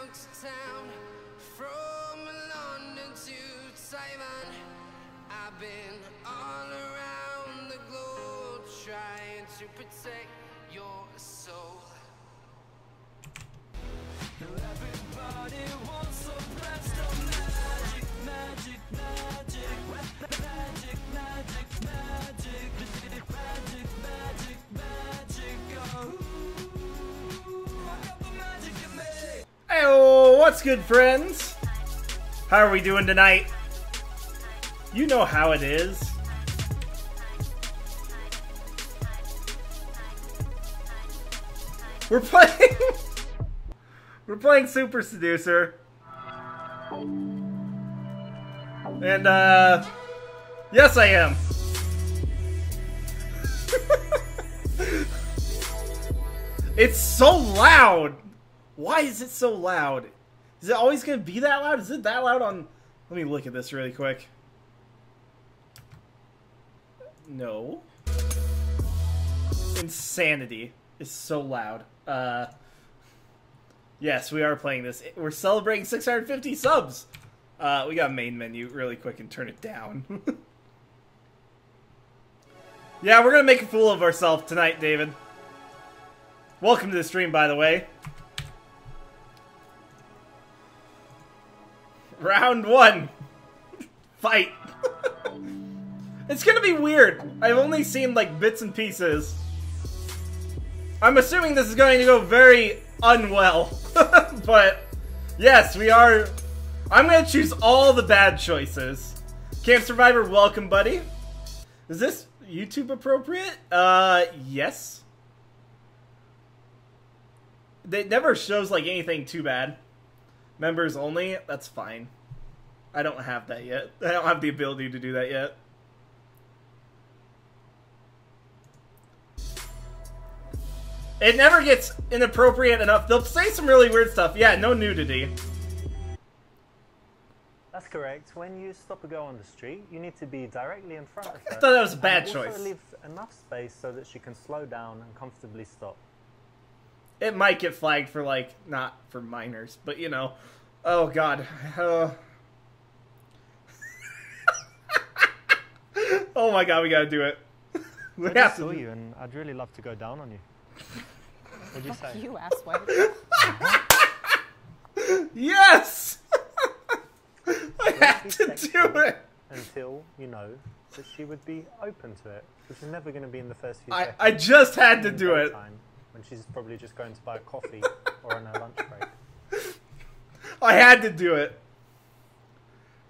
out of town, from London to Taiwan. I've been all around the globe trying to protect your soul. Everybody wants a blast of magic, magic, magic, magic, magic, magic, magic, magic, magic, oh. I got the magic in me. Hey, what's good, friends? How are we doing tonight? You know how it is. We're playing we're playing Super Seducer. And yes I am. It's so loud. Why is it so loud? Is it always gonna be that loud? Is it that loud on... Let me look at this really quick. No. Insanity is so loud. Yes, we are playing this. We're celebrating 650 subs. We got main menu really quick and turn it down. Yeah, we're gonna make a fool of ourselves tonight, David. Welcome to the stream, by the way. Round one. Fight. It's gonna be weird. I've only seen like bits and pieces. I'm assuming this is going to go very unwell. But yes, we are. I'm gonna choose all the bad choices. Camp Survivor, welcome, buddy. Is this YouTube appropriate? Yes. It never shows like anything too bad. Members only, that's fine. I don't have that yet. I don't have the ability to do that yet. It never gets inappropriate enough. They'll say some really weird stuff. Yeah, no nudity. That's correct. When you stop a girl on the street, you need to be directly in front of her. I thought that was a bad and choice. Also leave enough space so that she can slow down and comfortably stop. It might get flagged for, like, not for minors, but, you know. Oh, God. Oh, my God, we gotta do it. I just saw you, and I'd really love to go down on you. What'd you say? You asswipe. Yes! I had to do it! Until you know that she would be open to it, which is never going to be in the first few seconds. I just had to do it. When she's probably just going to buy a coffee or on her lunch break. I had to do it.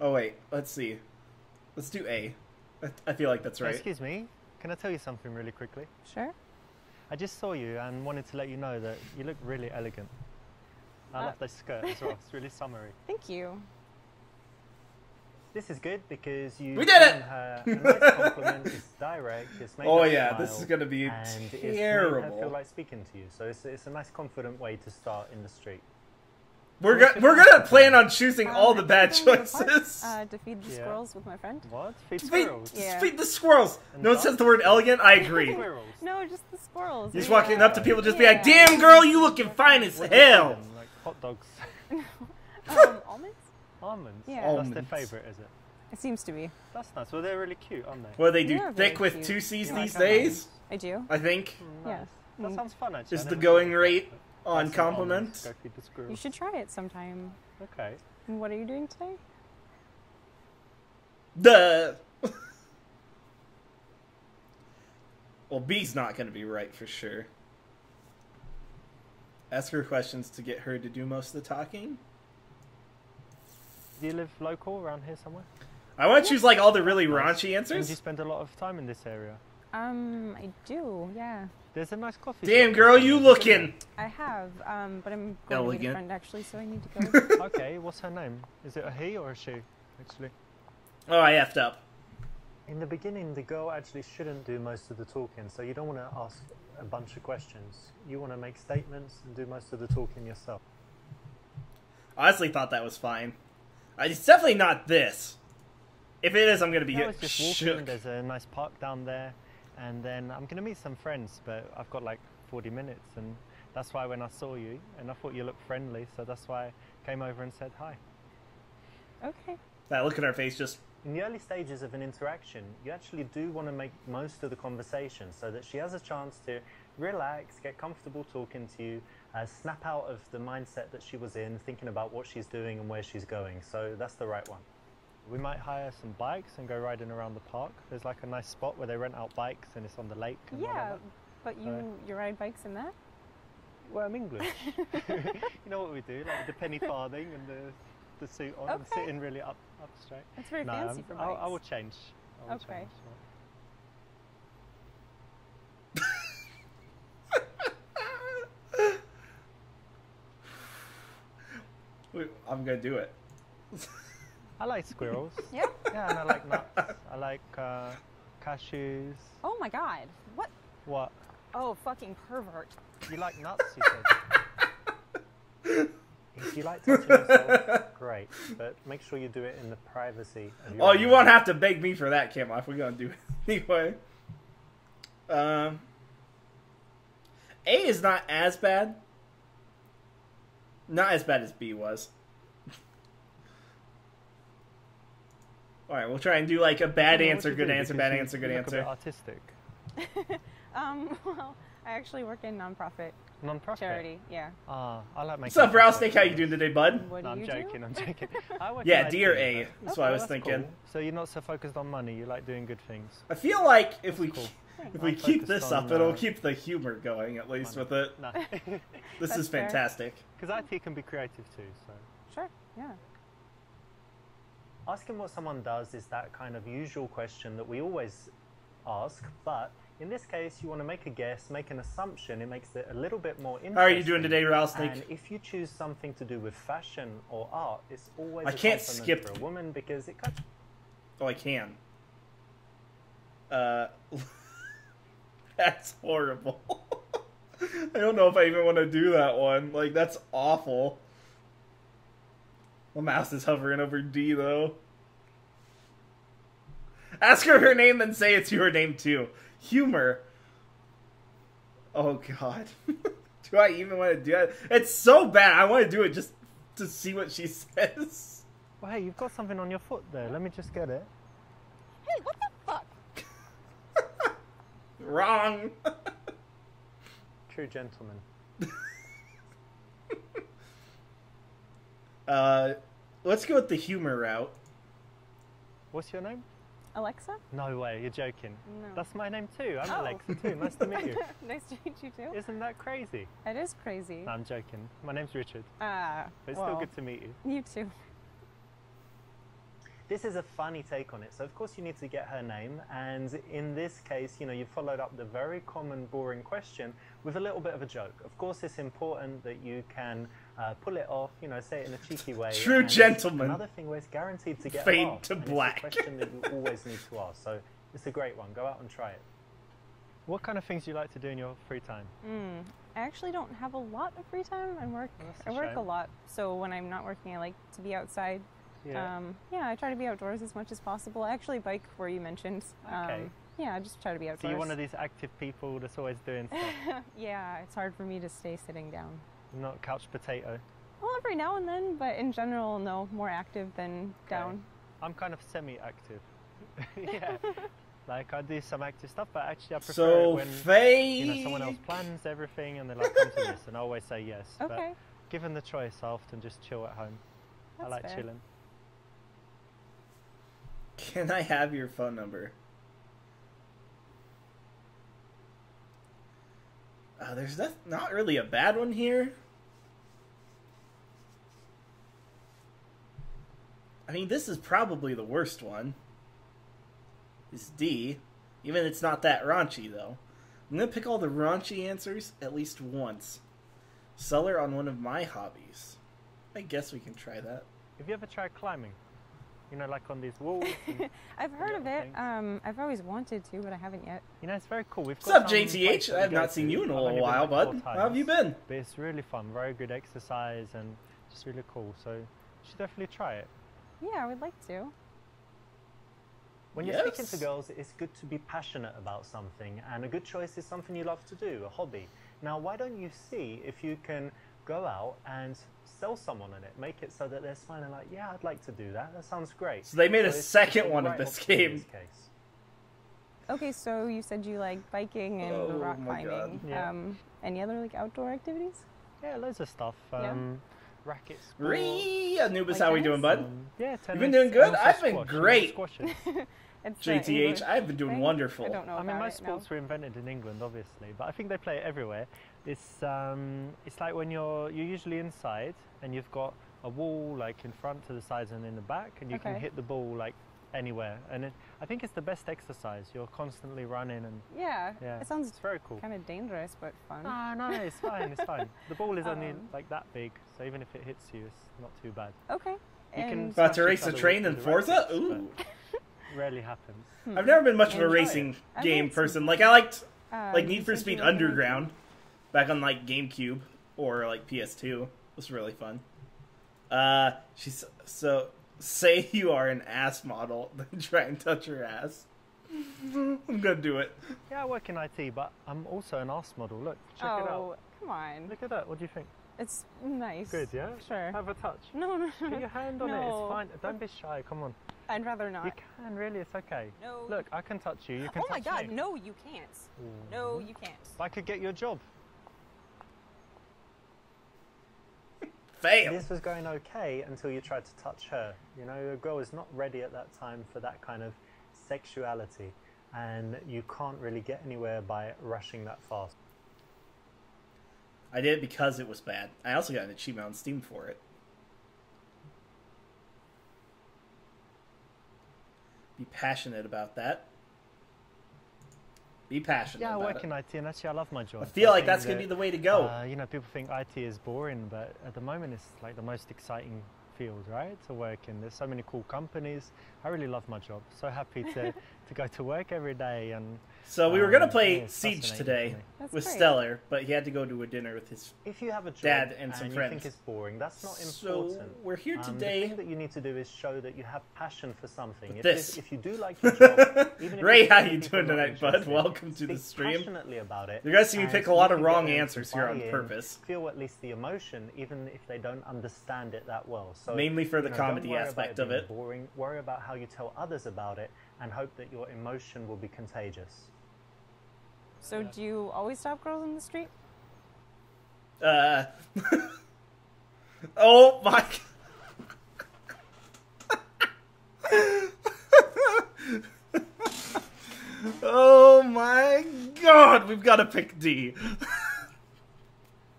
Oh wait, let's see. Let's do A. I feel like that's right. Excuse me, can I tell you something really quickly? Sure. I just saw you and wanted to let you know that you look really elegant. I love this skirt as well, it's really summery. Thank you. This is good because you We did it! Her a nice compliment, it's direct, it's made Oh her yeah, smile, this is gonna be and it's made her terrible. feel like speaking to you, so it's a nice confident way to start in the street. We're gonna plan on choosing all the bad choices. To feed the squirrels with my friend. What? Feed squirrels? Yeah. Feed the squirrels. And No one says the word elegant. I agree. Squirrels. No, just the squirrels. You just walking up to people, just be like, "Damn girl, you looking fine as What do you feed hell." them? Like hot dogs. Almonds? Almonds? Yeah. That's Almonds. their favourite, is it? It seems to be. That's nice. Well, they're really cute, aren't they? What do they do? They are Thick very with cute. 2 C's You these like almonds? days? I do. I think Yeah. That sounds fun, actually. is I the never going thought of rate that. on Have some compliments. almonds, Go feed the squirrels. You should try it sometime. Okay. And what are you doing today? Duh. Well, B's not gonna be right for sure. Ask her questions to get her to do most of the talking. Do you live local around here somewhere? I want to choose like all the really raunchy And do you answers. spend a lot of time in this area? I do, yeah. There's a nice coffee Damn shop girl, next you door. looking I have, but I'm going to meet elegant. a friend actually, so I need to go. Okay, what's her name? Is it a he or a she, actually? Oh, I effed up. In the beginning, the girl actually shouldn't do most of the talking, so you don't want to ask a bunch of questions. You want to make statements and do most of the talking yourself. I honestly thought that was fine. It's definitely not this. If it is, I'm gonna be I was just walking, shook. there's a nice park down there, and then I'm going to meet some friends, but I've got like 40 minutes, and That's why when I saw you, and I thought you looked friendly, so that's why I came over and said hi. Okay. That look in her face just... In the early stages of an interaction, you actually do want to make most of the conversation so that she has a chance to relax, get comfortable talking to you, snap out of the mindset that she was in, thinking about what she's doing and where she's going. So that's the right one. We might hire some bikes and go riding around the park. There's like a nice spot where they rent out bikes and it's on the lake. And Yeah, but you ride bikes in that? Well, I'm English. You know what we do, like the penny farthing and the suit on and sitting really up straight. That's very fancy for bikes. I will change. I will Okay. change. Wait, I'm gonna do it. I like squirrels. Yeah? Yeah, and I like nuts. I like cashews. Oh my god. What? What? Oh, fucking pervert. You like nuts, you said. If you like touching yourself, great. But make sure you do it in the privacy of your Oh, own you home. won't have to beg me for that, Kim, if we're gonna do it anyway. A is not as bad. Not as bad as B was. Alright, we'll try and do like a bad What answer, you good do, answer, because bad you answer, good look a bit answer. artistic. Well, I actually work in nonprofit Non-profit. charity. Yeah. Ah, I like making. What's up, Rouse chocolate. Steak? How you doing today, bud? What do No, I'm you joking. do? I'm joking. I work Yeah, in D or IT, A. but- That's what I was that's thinking. cool. So you're not so focused on money. You like doing good things. I feel like if we cool. if we I'm keep focused this on, up, it'll keep the humor going at least money. with it. No, This That's is fair. fantastic. because IT can be creative too. So Sure. Yeah. asking what someone does is that kind of usual question that we always ask, but in this case, you want to make a guess, make an assumption. It makes it a little bit more interesting. How are you doing today, Rouse Steak? And if you choose something to do with fashion or art, it's always I a can't compliment skip- for a woman because it kind of Oh, I can. That's horrible. I don't know if I even want to do that one. Like, that's awful. My mouse is hovering over D, though. Ask her name, then say it's your name, too. Humor. Oh, God. Do I even want to do that? It's so bad. I want to do it just to see what she says. Well, hey, you've got something on your foot there. Let me just get it. Hey, what the fuck? Wrong. True gentleman. Let's go with the humor route. What's your name? Alexa? No way, you're joking. No. That's my name too. I'm Oh. Alexa too. Nice to meet you. Nice to meet you too. Isn't that crazy? It is crazy. No, I'm joking. My name's Richard. Ah, But it's well, still good to meet you. You too. This is a funny take on it. So of course you need to get her name. And in this case, you know, you followed up the very common, boring question with a little bit of a joke. Of course, it's important that you can pull it off, you know, say it in a cheeky way. True And it's gentleman. Another thing where it's guaranteed to get a Fade laugh, to and black. It's a question that you always need to ask. So it's a great one. Go out and try it. What kind of things do you like to do in your free time? I actually don't have a lot of free time. I work a lot. So when I'm not working, I like to be outside. Yeah. Yeah, I try to be outdoors as much as possible. I actually bike where you mentioned. Okay. Yeah, I just try to be So outdoors. you're one of these active people that's always doing stuff. Yeah, it's hard for me to stay sitting down. Not couch potato. Well, every now and then, but in general, no, more active than down. I'm kind of semi-active. Yeah. Like I do some active stuff, but actually I prefer it So, when fake. you know someone else plans everything and they're like, come to this, and I always say yes. But Okay, given the choice, I often just chill at home. that's I like fair. chilling. Can I have your phone number? There's not really a bad one here. I mean, this is probably the worst one. It's D. Even it's not that raunchy, though. I'm going to pick all the raunchy answers at least once. Sell her on one of my hobbies. I guess we can try that. Have you ever tried climbing? You know, like on these walls. And, I've heard of it. things. I've always wanted to, but I haven't yet. you know, it's very cool. We've What's got up, some JTH? places I we have go not seen to. you in a I've only little been while, like 4 bud. times, How have you been? But it's really fun. Very good exercise and just really cool. So you should definitely try it. Yeah, I would like to. When you're speaking Yes. to girls, it's good to be passionate about something, and a good choice is something you love to do, a hobby. Now, why don't you see if you can go out and sell someone on it, make it so that they're smiling like, yeah, I'd like to do that. That sounds great. So they made a it's second the one right of this option in game. this case. Okay, so you said you like biking and Oh rock my climbing. God. Yeah. Any other like outdoor activities? Yeah, loads of stuff. Yeah. Racket sports. Ree! Anubis, Like how we tennis? doing, bud? Yeah, tennis. You've been doing and good? also I've been squash. great. Squashes. It's JTH, English I've been doing thing. wonderful. I don't know I mean, about most it, no. sports were invented in England, obviously, but I think they play it everywhere. It's like when you're usually inside and you've got a wall like in front, to the sides, and in the back, and you can Okay. hit the ball like anywhere. And I think it's the best exercise. You're constantly running, and Yeah, yeah, it sounds it's very cool. kind of dangerous, but fun. No, it's fine. It's fine. The ball is only Um, like that big, so even if it hits you, it's not too bad. Okay. You can And About to smash race each the other train with in the Forza? rackets, Ooh. but rarely happens. I've never been much of a Enjoy it. racing I've game had some person. Like, I liked like you Need for said Speed you were gonna- Underground back on like GameCube or like PS2. It was really fun. She's so say you are an ass model, then try and touch her ass. I'm gonna do it. Yeah, I work in IT, but I'm also an arse model. Look, check it out. Oh, come on. Look at that. What do you think? It's nice. Good, yeah? Sure. Have a touch. No. Put your hand on it. No. It's fine. Don't be shy. Come on. I'd rather not. You can, really. It's okay. No. Look, I can touch you. You can Oh my touch god, me. no, you can't. No, you can't. I could get you a job. Fail. This was going okay until you tried to touch her. You know, a girl is not ready at that time for that kind of sexuality, and you can't really get anywhere by rushing that fast. I did it because it was bad. I also got an achievement on Steam for it. Be passionate about that. Be passionate Yeah, I about work it. in IT, and actually I love my job. I feel like think that's going to that, be the way to go. You know, people think IT is boring, but at the moment it's like the most exciting field, right, to work in. There's so many cool companies. I really love my job. So happy to go to work every day. And So we were going to play yeah, it's Siege fascinating today for me. That's with great. Stellar, but he had to go to a dinner with his... If you have a job Dad and some you friends. think it's boring, that's not So important. we're here The today... thing that you need to do is show that you have passion for something. If, this. if you do like your job, even if Ray, you how think you people doing are not tonight, bud? interested, Welcome to the speak stream. passionately about it. You guys see me and pick a lot you of can wrong get them to answers here on buy in, purpose. Feel at least the emotion, even if they don't understand it that well. So Mainly for the don't comedy worry about aspect it of being it. Boring. Worry about how you tell others about it, and hope that your emotion will be contagious. So do you always stop girls in the street? Oh my... Oh my god, we've got to pick D.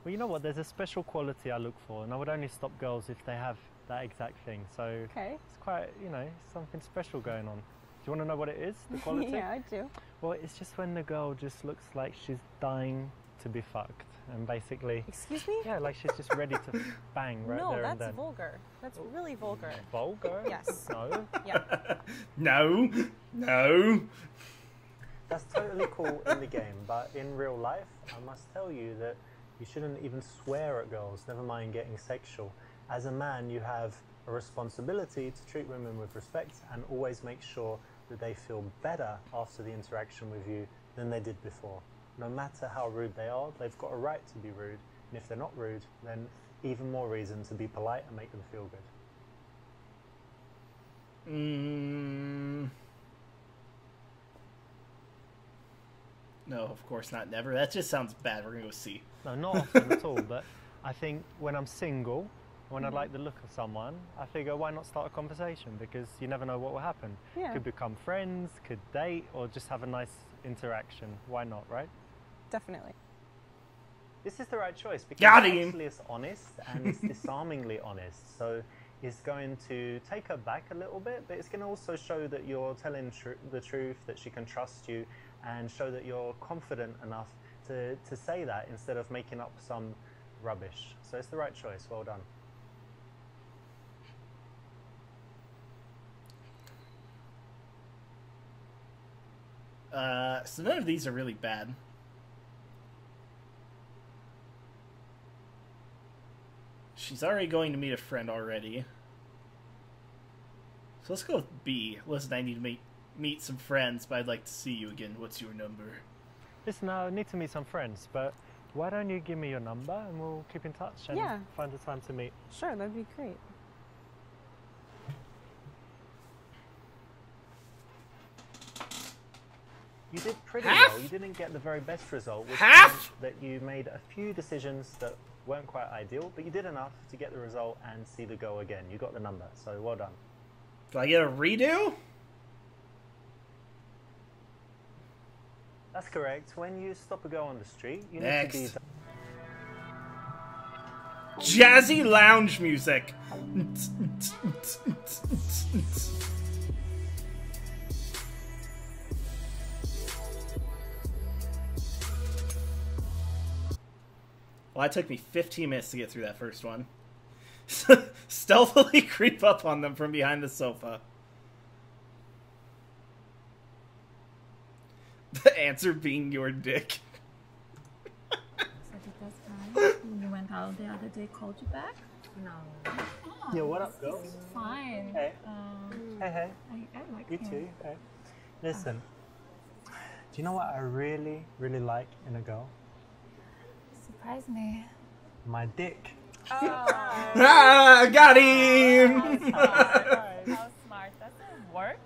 Well, you know what? There's a special quality I look for, and I would only stop girls if they have that exact thing. So Okay. it's quite, you know, something special going on. Do you want to know what it is? The quality? Yeah, I do. Well, it's just when the girl just looks like she's dying to be fucked, and basically, Excuse me? yeah, like she's just ready to bang right no, there and that's then. vulgar. That's really vulgar. Vulgar? Yes. No. Yeah. No, no. That's totally cool in the game, but in real life, I must tell you that you shouldn't even swear at girls, never mind getting sexual. As a man, you have a responsibility to treat women with respect and always make sure that they feel better after the interaction with you than they did before. No matter how rude they are, they've got a right to be rude, and if they're not rude, then even more reason to be polite and make them feel good. No, of course not. Never. That just sounds bad. We're gonna go C. No, not often at all, but I think when I'm single, when I like the look of someone, I figure why not start a conversation, because you never know what will happen. Yeah. Could become friends, could date, or just have a nice interaction. Why not, right? Definitely. This is the right choice because Got him. actually it's honest and it's disarmingly honest. So it's going to take her back a little bit, but it's going to also show that you're telling the truth, that she can trust you, and show that you're confident enough to say that instead of making up some rubbish. So it's the right choice. Well done. So none of these are really bad. She's already going to meet a friend already. So let's go with B. Listen, I need to meet some friends, but I'd like to see you again. What's your number? Listen, I need to meet some friends, but Why don't you give me your number and we'll keep in touch and find a time to meet? Sure, that'd be great. You did pretty well. You didn't get the very best result, which Half? meant that you made a few decisions that weren't quite ideal, but you did enough to get the result and see the goal again. You got the number, so well done. Do I get a redo? That's correct. When you stop a girl on the street, you Next. need to be... Jazzy lounge music. Well, it took me 15 minutes to get through that first one. Stealthily creep up on them from behind the sofa. The answer being your dick. So because guys, when you went out the other day, called you back? No. Oh, Yeah, what up, girls? it's fine. Hey. Hey. I like You him. too. Hey. Listen, do you know what I really, really like in a girl? Surprise me. My dick. Ah, got him! How smart. Does it work?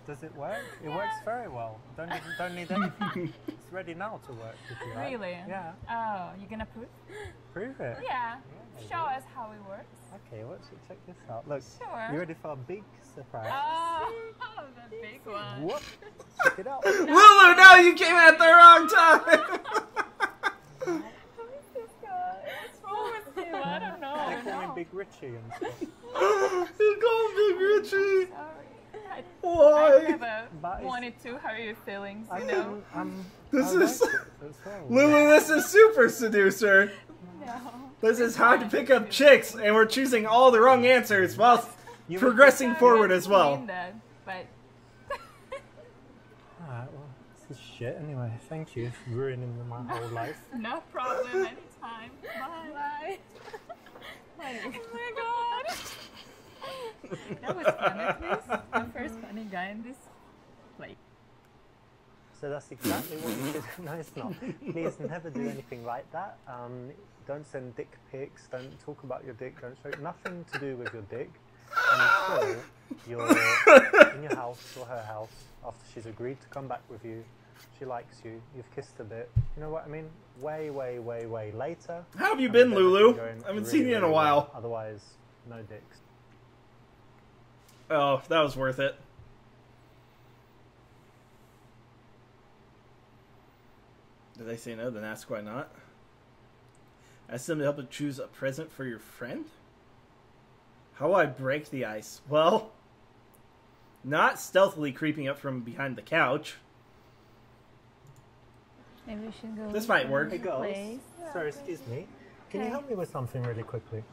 Does it work? It works very well. Don't need anything. It's ready now to work if you like. Really? Yeah. Oh, you gonna prove? Prove it. Yeah. maybe. Show us how it works. Okay, check this out. Look, Sure. you ready for a big surprise? Oh, the big one. Whoop! Check it out. Lulu, no, you came at the wrong time! Who is this guy? What's wrong with him? I don't know. They call me Big Richie and stuff. You call Big Richie! Sorry. I Why? never But it's- wanted to hurt your feelings, I you know? This I is- like it as well. Lulu, this is Super Seducer. No. This is how to pick up chicks, and we're choosing all the wrong answers while You progressing Sorry, forward I as didn't well. mean that, but Alright, well, this is shit anyway. Thank you for ruining my whole life. no problem anytime. Bye. Bye. Oh my god. That was fun at least. The first funny guy in this play. So that's exactly what you should. No, it's not. Please never do anything like that. Don't send dick pics. Don't talk about your dick. Don't show nothing to do with your dick until you're in your house or her house after she's agreed to come back with you. She likes you. You've kissed a bit. You know what I mean? Way later. How have you and been, with Lulu? everything going I haven't really, seen you in a really while. well. Otherwise, no dicks. Oh, that was worth it. Did they say no? Then ask why not. Ask them to help you choose a present for your friend? How will I break the ice? Well, not stealthily creeping up from behind the couch. Maybe we should go. This might work. Hey girls, Place. sorry, excuse me. Can you Okay. help me with something really quickly?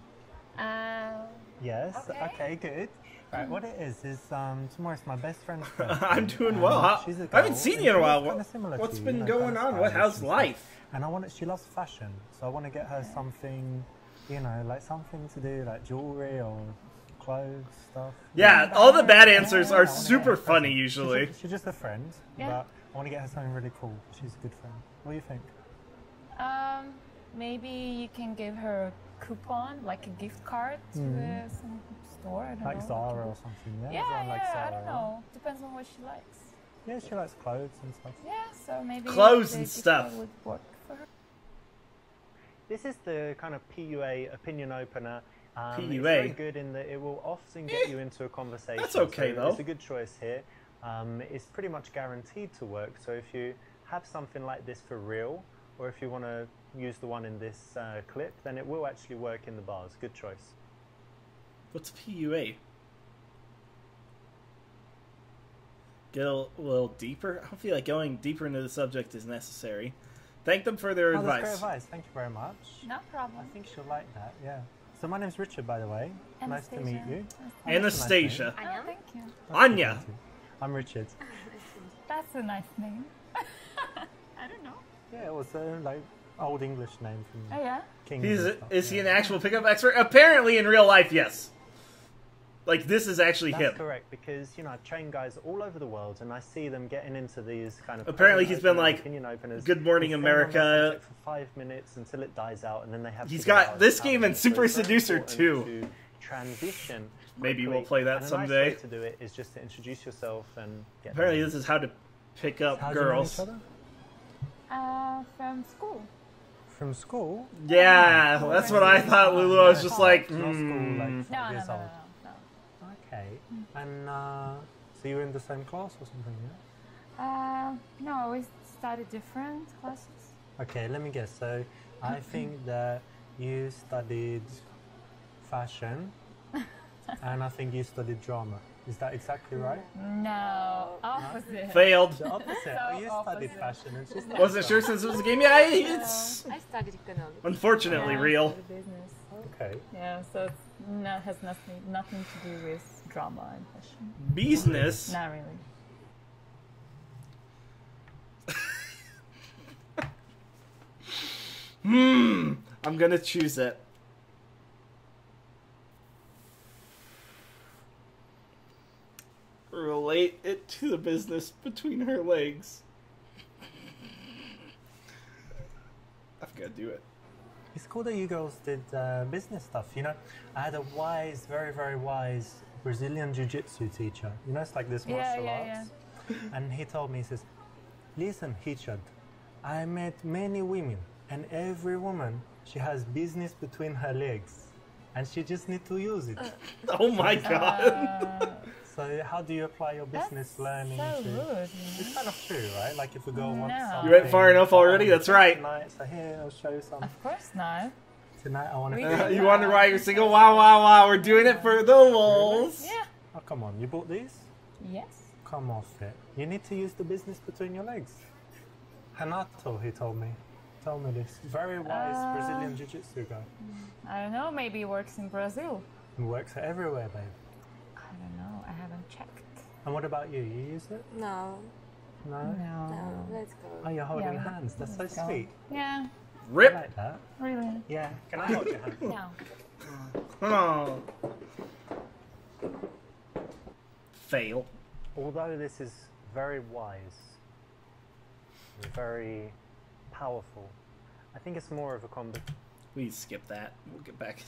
Yes. Okay. Good. Right. What it is tomorrow's my best friend's birthday. I'm doing and well. she's a I haven't girl, seen and you in a she's while. kinda similar What's to you, been you know, going kinda on? What? stylish How's and stuff. life? And she loves fashion, so I want to get her something, you know, like something to do, like jewelry or clothes stuff. Yeah, all the bad answers Yeah, are I wanna get super her a funny present. usually. She's just a friend, Yeah. but I want to get her something really cool. She's a good friend. What do you think? Maybe you can give her a coupon, like a gift card to some store. I don't Like know. Zara or something? Yeah. Yeah, Something like I Zara. don't know. Depends on what she likes. Yeah, she likes clothes and stuff. Yeah, so maybe Clothes the and gift stuff. card would work for her. This is the kind of PUA opinion opener. It's PUA? very good in that it will often get you into a conversation. That's okay, so though. It's a good choice here. It's pretty much guaranteed to work. So if you have something like this for real, or if you want to use the one in this clip, then it will actually work in the bars. Good choice. What's PUA? Get a little deeper? I don't feel like going deeper into the subject is necessary. Thank them for their Oh, that's great advice. advice. Thank you very much. No I problem. think she'll like that. Yeah. So my name's Richard, by the way. Nice to meet you. Anastasia. Oh, thank you. Anya. I'm Richard. That's a nice name. I don't know. Yeah, it was a like old English name from Oh yeah. Kings. Is and stuff, he yeah. an actual pickup expert? Apparently in real life, yes. Like, this is actually That's him. correct, because, you know, I've trained guys all over the world, and I see them getting into these kind of... Apparently he's been like, opinion openers. Good Morning They stay on America. that subject for 5 minutes until it dies out, and then they have He's to get got out this of game it. and So Super it's very Seducer important too. to transition Maybe quickly. we'll play that And someday. A nice way to do it is just to introduce yourself and get... Apparently them. this is how to pick up How do you know girls. each other? From school. From school? Yeah, that's what I thought, Lulu. I was just like, Not school, like No, 5 no, years no, old. no, no. Okay. And so you were in the same class or something, yeah? No, we studied different classes. Okay, let me guess. So I think that you studied fashion and I think you studied drama. Is that exactly right? No, opposite. failed. The opposite. So You studied opposite. fashion and she studied Wasn't sure since it was a game. Yeah, it's I studied economics. unfortunately real. studied business. Okay. Yeah, so it's has nothing to do with drama and fashion. Business. Not really. I'm gonna choose it. Relate it to the business between her legs. I've got to do it. It's cool that you girls did business stuff. You know, I had a wise, very, very wise Brazilian jiu-jitsu teacher. You know, it's like this martial arts. And he told me, he says, listen, Richard, I met many women, and every woman, she has business between her legs, and she just need to use it. Oh my god. So how do you apply your business That's learning so to... good. It's kind of true, right? Like if we go once No. You went far enough already? That's right. Tonight, so here, I'll show you some. Of course not. Tonight I want We to... can- You wonder why you're single? Wow, wow, wow. We're doing it for the wolves. Yeah. Oh, come on. You bought these? Yes. Come off it. You need to use the business between your legs. Hanato, he told me. Told me this. Very wise Brazilian jiu-jitsu guy. I don't know. Maybe he works in Brazil. He works everywhere, babe. I don't know. I haven't checked. And what about you? You use it? No, No? no, let's go. Oh, you're holding Yeah. hands. That's so Let's go. sweet. Yeah. I Rip. like that. Really? Yeah. Can I hold your hand? No. Oh. Fail. Although this is very wise, very powerful, I think it's more of a combo. We skip that. We'll get back.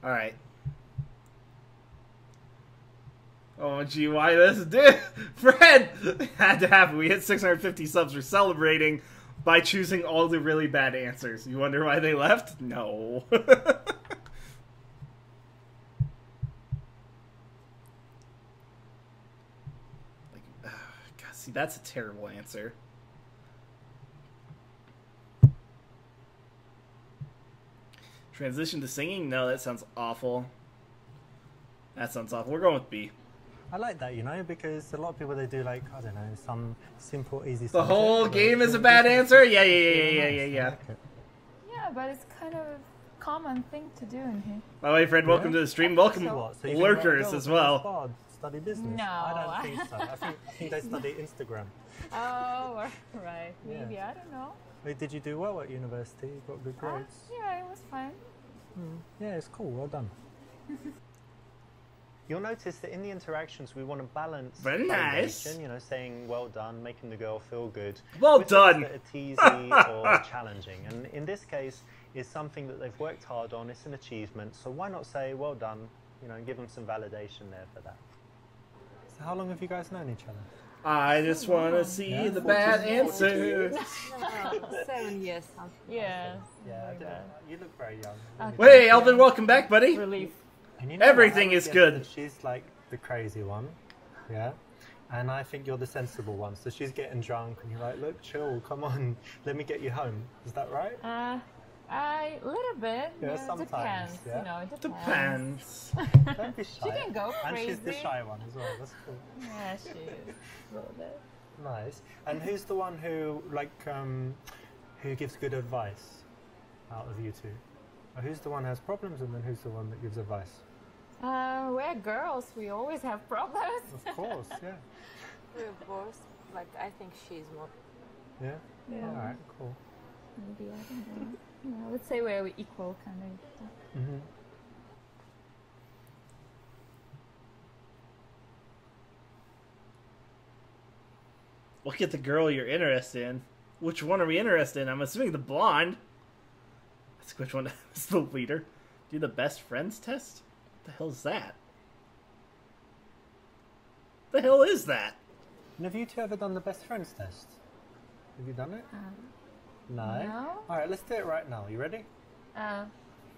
Alright. Oh, gee, why this? Dude, Fred! Had to happen. We hit 650 subs. We're celebrating by choosing all the really bad answers. You wonder why they left? No. God, see, that's a terrible answer. Transition to singing? No, that sounds awful. That sounds awful. We're going with B. I like that, you know, because a lot of people, they do like, I don't know, some simple, easy The whole game is a bad answer? Yeah. Yeah. Yeah, but it's kind of a common thing to do in here. By the way, Fred, welcome to the stream. Welcome, What? So you lurkers think as girls in well. squad study business? No. I don't think so. I think they study Instagram. Oh, right. Maybe. Yeah. I don't know. Wait, did you do well at university? You got good grades? Yeah, it was fine. Yeah, it's cool. Well done. You'll notice that in the interactions we want to balance Very nice. validation, you know, saying well done, making the girl feel good. Well with done. things that are teasy or challenging. And in this case, it's something that they've worked hard on. It's an achievement. So why not say well done? You know, and give them some validation there for that. So how long have you guys known each other? I just want to see Yeah. the bad answer. No, 7 years. Something. Yeah. Yeah, I didn't. You look very young. Okay. Hey, Elvin, welcome back, buddy. Relief. And you know Everything what? I would is guess good. that she's like the crazy one, yeah? And I think you're the sensible one. So she's getting drunk and you're like, look, chill, come on, let me get you home. Is that right? A little bit. Yeah, sometimes, Depends. yeah. You know, it depends. Depends. Don't be shy. She can go And she's the crazy. shy one as well. That's cool. Yeah, she is. A little bit. Nice. And who's the one who, like, who gives good advice out of you two? Or who's the one who has problems and then who's the one that gives advice? We're girls. We always have problems. Of course, yeah. We're both, like, I think she's more. Yeah? Yeah. Alright, cool. Maybe, I don't know. Yeah, let's say we're equal, kind of. Mm-hmm. Look at the girl you're interested in. Which one are we interested in? I'm assuming the blonde. Ask which one is the leader. Do the best friends test? What the hell is that? The hell is that? And have you two ever done the best friends test? Have you done it? No? No. Alright, let's do it right now. You ready?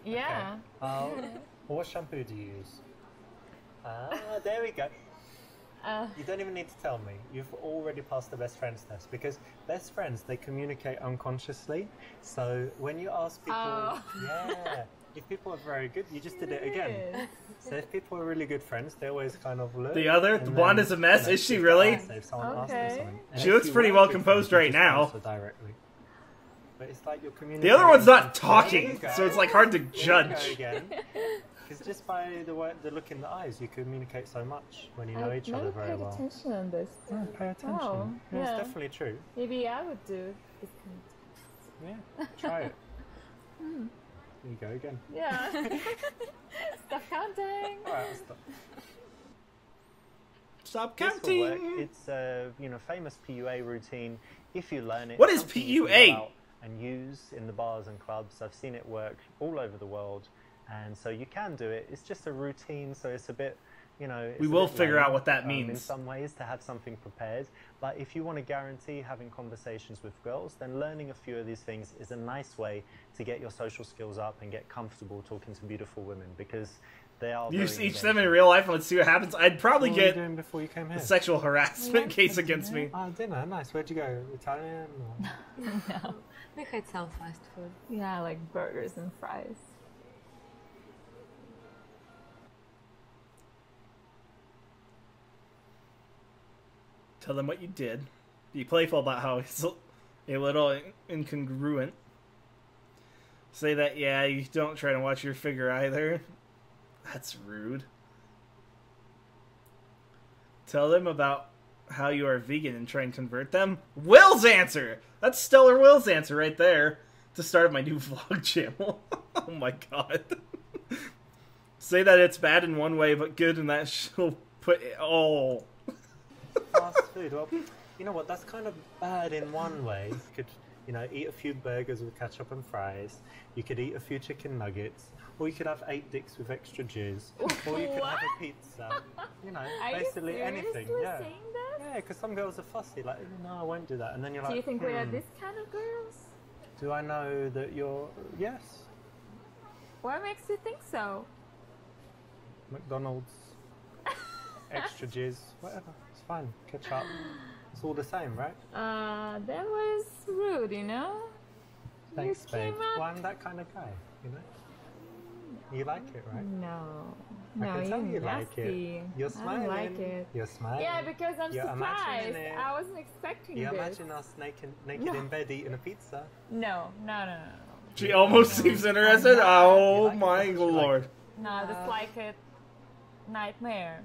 Yeah. Okay. What shampoo do you use? There we go. You don't even need to tell me. You've already passed the best friends test because best friends, they communicate unconsciously. So when you ask people, yeah, if people are very good, you just did it again. So if people are really good friends, they always kind of look. The other, the blonde is a mess. Is she really? If someone asks them something. And She if looks you pretty were well good composed friends, right you just now. answer directly. But it's like you're communicating. The other one's not There you talking, go. so it's like hard to There you judge. go again. Because just by the look in the eyes, you communicate so much when you know each other very well. Pay attention on this. Yeah, pay attention. Oh, yeah, yeah. it's definitely true. Maybe I would do this kind Yeah, try it. There you go again. of. Yeah. Stop counting. Alright, I'll stop. Stop This will work. counting. It's a famous PUA routine. If you learn it, What is something you can PUA? go out and use in the bars and clubs. I've seen it work all over the world, and so you can do it. It's just a routine, so it's a bit, it's We a will bit figure lame, out what that in means. some ways, to have something prepared. But if you want to guarantee having conversations with girls, then learning a few of these things is a nice way to get your social skills up and get comfortable talking to beautiful women, because they are. Use very each them in engaging. real life and let's see what happens. I'd probably What were you get doing before you came here? a sexual harassment case against me. Oh, dinner, nice. Where'd you go? Italian? Or... No. We had some fast food. Yeah, like burgers and fries. Tell them what you did. Be playful about how it's a little incongruent. Say that, yeah, you don't try to watch your figure either. That's rude. Tell them about how you are vegan and try and convert them. Will's answer! That's stellar Will's answer right there. To start my new vlog channel. Oh my god. Say that it's bad in one way, but good in that she'll put it. Oh. Fast food. Well, you know what? That's kind of bad in one way. You could, eat a few burgers with ketchup and fries. You could eat a few chicken nuggets. Or you could have 8 dicks with extra jizz. Or you could have a pizza. Basically anything. Yeah. Saying that? Yeah, because some girls are fussy. Like, no, I won't do that. And then you're like, Do you think we are this kind of girls? Do I know that you're... Yes. What makes you think so? McDonald's. Extra jizz. Whatever. It's fine. Ketchup. It's all the same, right? That was rude, Thanks, You babe. came up- Well, I'm that kind of guy, You like it, right? No. I No, can tell you're you like it. nasty. You're I smiling. don't like it. You're smiling. Yeah, because I'm You're imagining surprised. it. I wasn't expecting You this. imagine us naked in bed eating a pizza. No. She almost seems interested. Oh You like it, my don't you like lord. it? No, that's like a nightmare.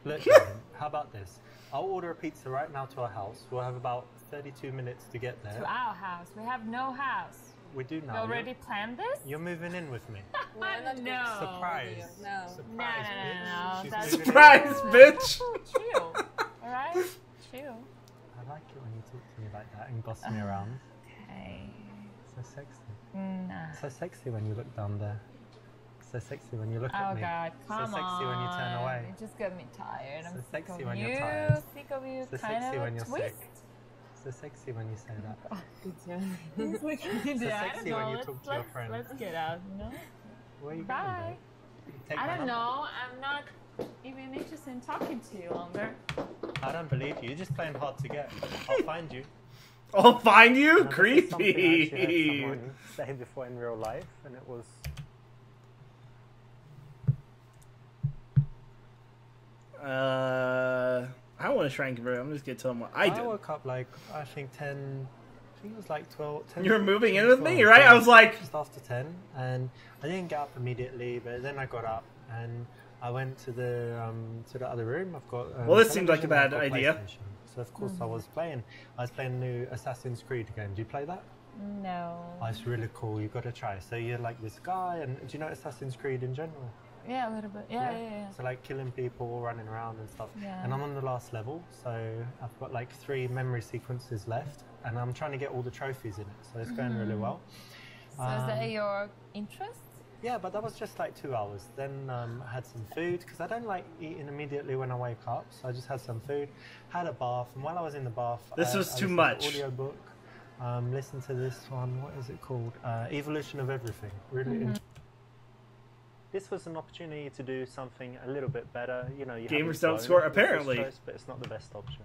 Look, Karen, how about this? I'll order a pizza right now to our house. We'll have about 32 minutes to get there. To our house. We have no house. We do now. We already planned this? You're moving in with me. No. Surprise. No. Surprise. No. She's That's moving in. Surprise, bitch! Chill. Alright? Chill. I like it when you talk to me like that and boss me around. Okay. So sexy. Nah. So sexy when you look down there. So sexy when you look at Oh me. god, come so sexy when you turn on. away. It just got me tired. I'm So sick sexy of when you. you're tired. Sick of you. So kind sexy of when a you're twist. sick. So sexy when you say that. Good job. It's like, So I don't sexy know. when you Let's, talk to your let's, friends. let's get out, Where are you Bye. going, babe? Take I my don't number. know. I'm not even interested in talking to you longer. I don't believe you. You're just playing hard to get. I'll find you. I'll find you? Now, this is something I actually heard Creepy. someone say before in real life, and it was... I don't want to try and convert. I'm just gonna tell them what I did. woke up like, I think 10... I think it was like 12... 10, You were moving in 10, with 12, me, right? I was like, just after 10, and I didn't get up immediately, but then I got up and I went to the other room. I've got Well, this seemed like a television, bad I've got idea. PlayStation. So of course I was playing the new Assassin's Creed game. Do you play that? No. Oh, it's really cool. You've got to try. So you're like this guy, and do you know Assassin's Creed in general? Yeah, a little bit. Yeah. So like killing people, running around and stuff. Yeah. And I'm on the last level, so I've got like 3 memory sequences left, and I'm trying to get all the trophies in it, so it's going really well. So is that your interest? Yeah, but that was just like 2 hours. Then I had some food, because I don't like eating immediately when I wake up, so I just had some food, had a bath, and while I was in the bath, This was I too listened much. to an audiobook, listened to this one, what is it called? Evolution of Everything. Really interesting. This was an opportunity to do something a little bit better. You know, you Gamers haven't don't grown score, with this apparently. choice, but it's not the best option.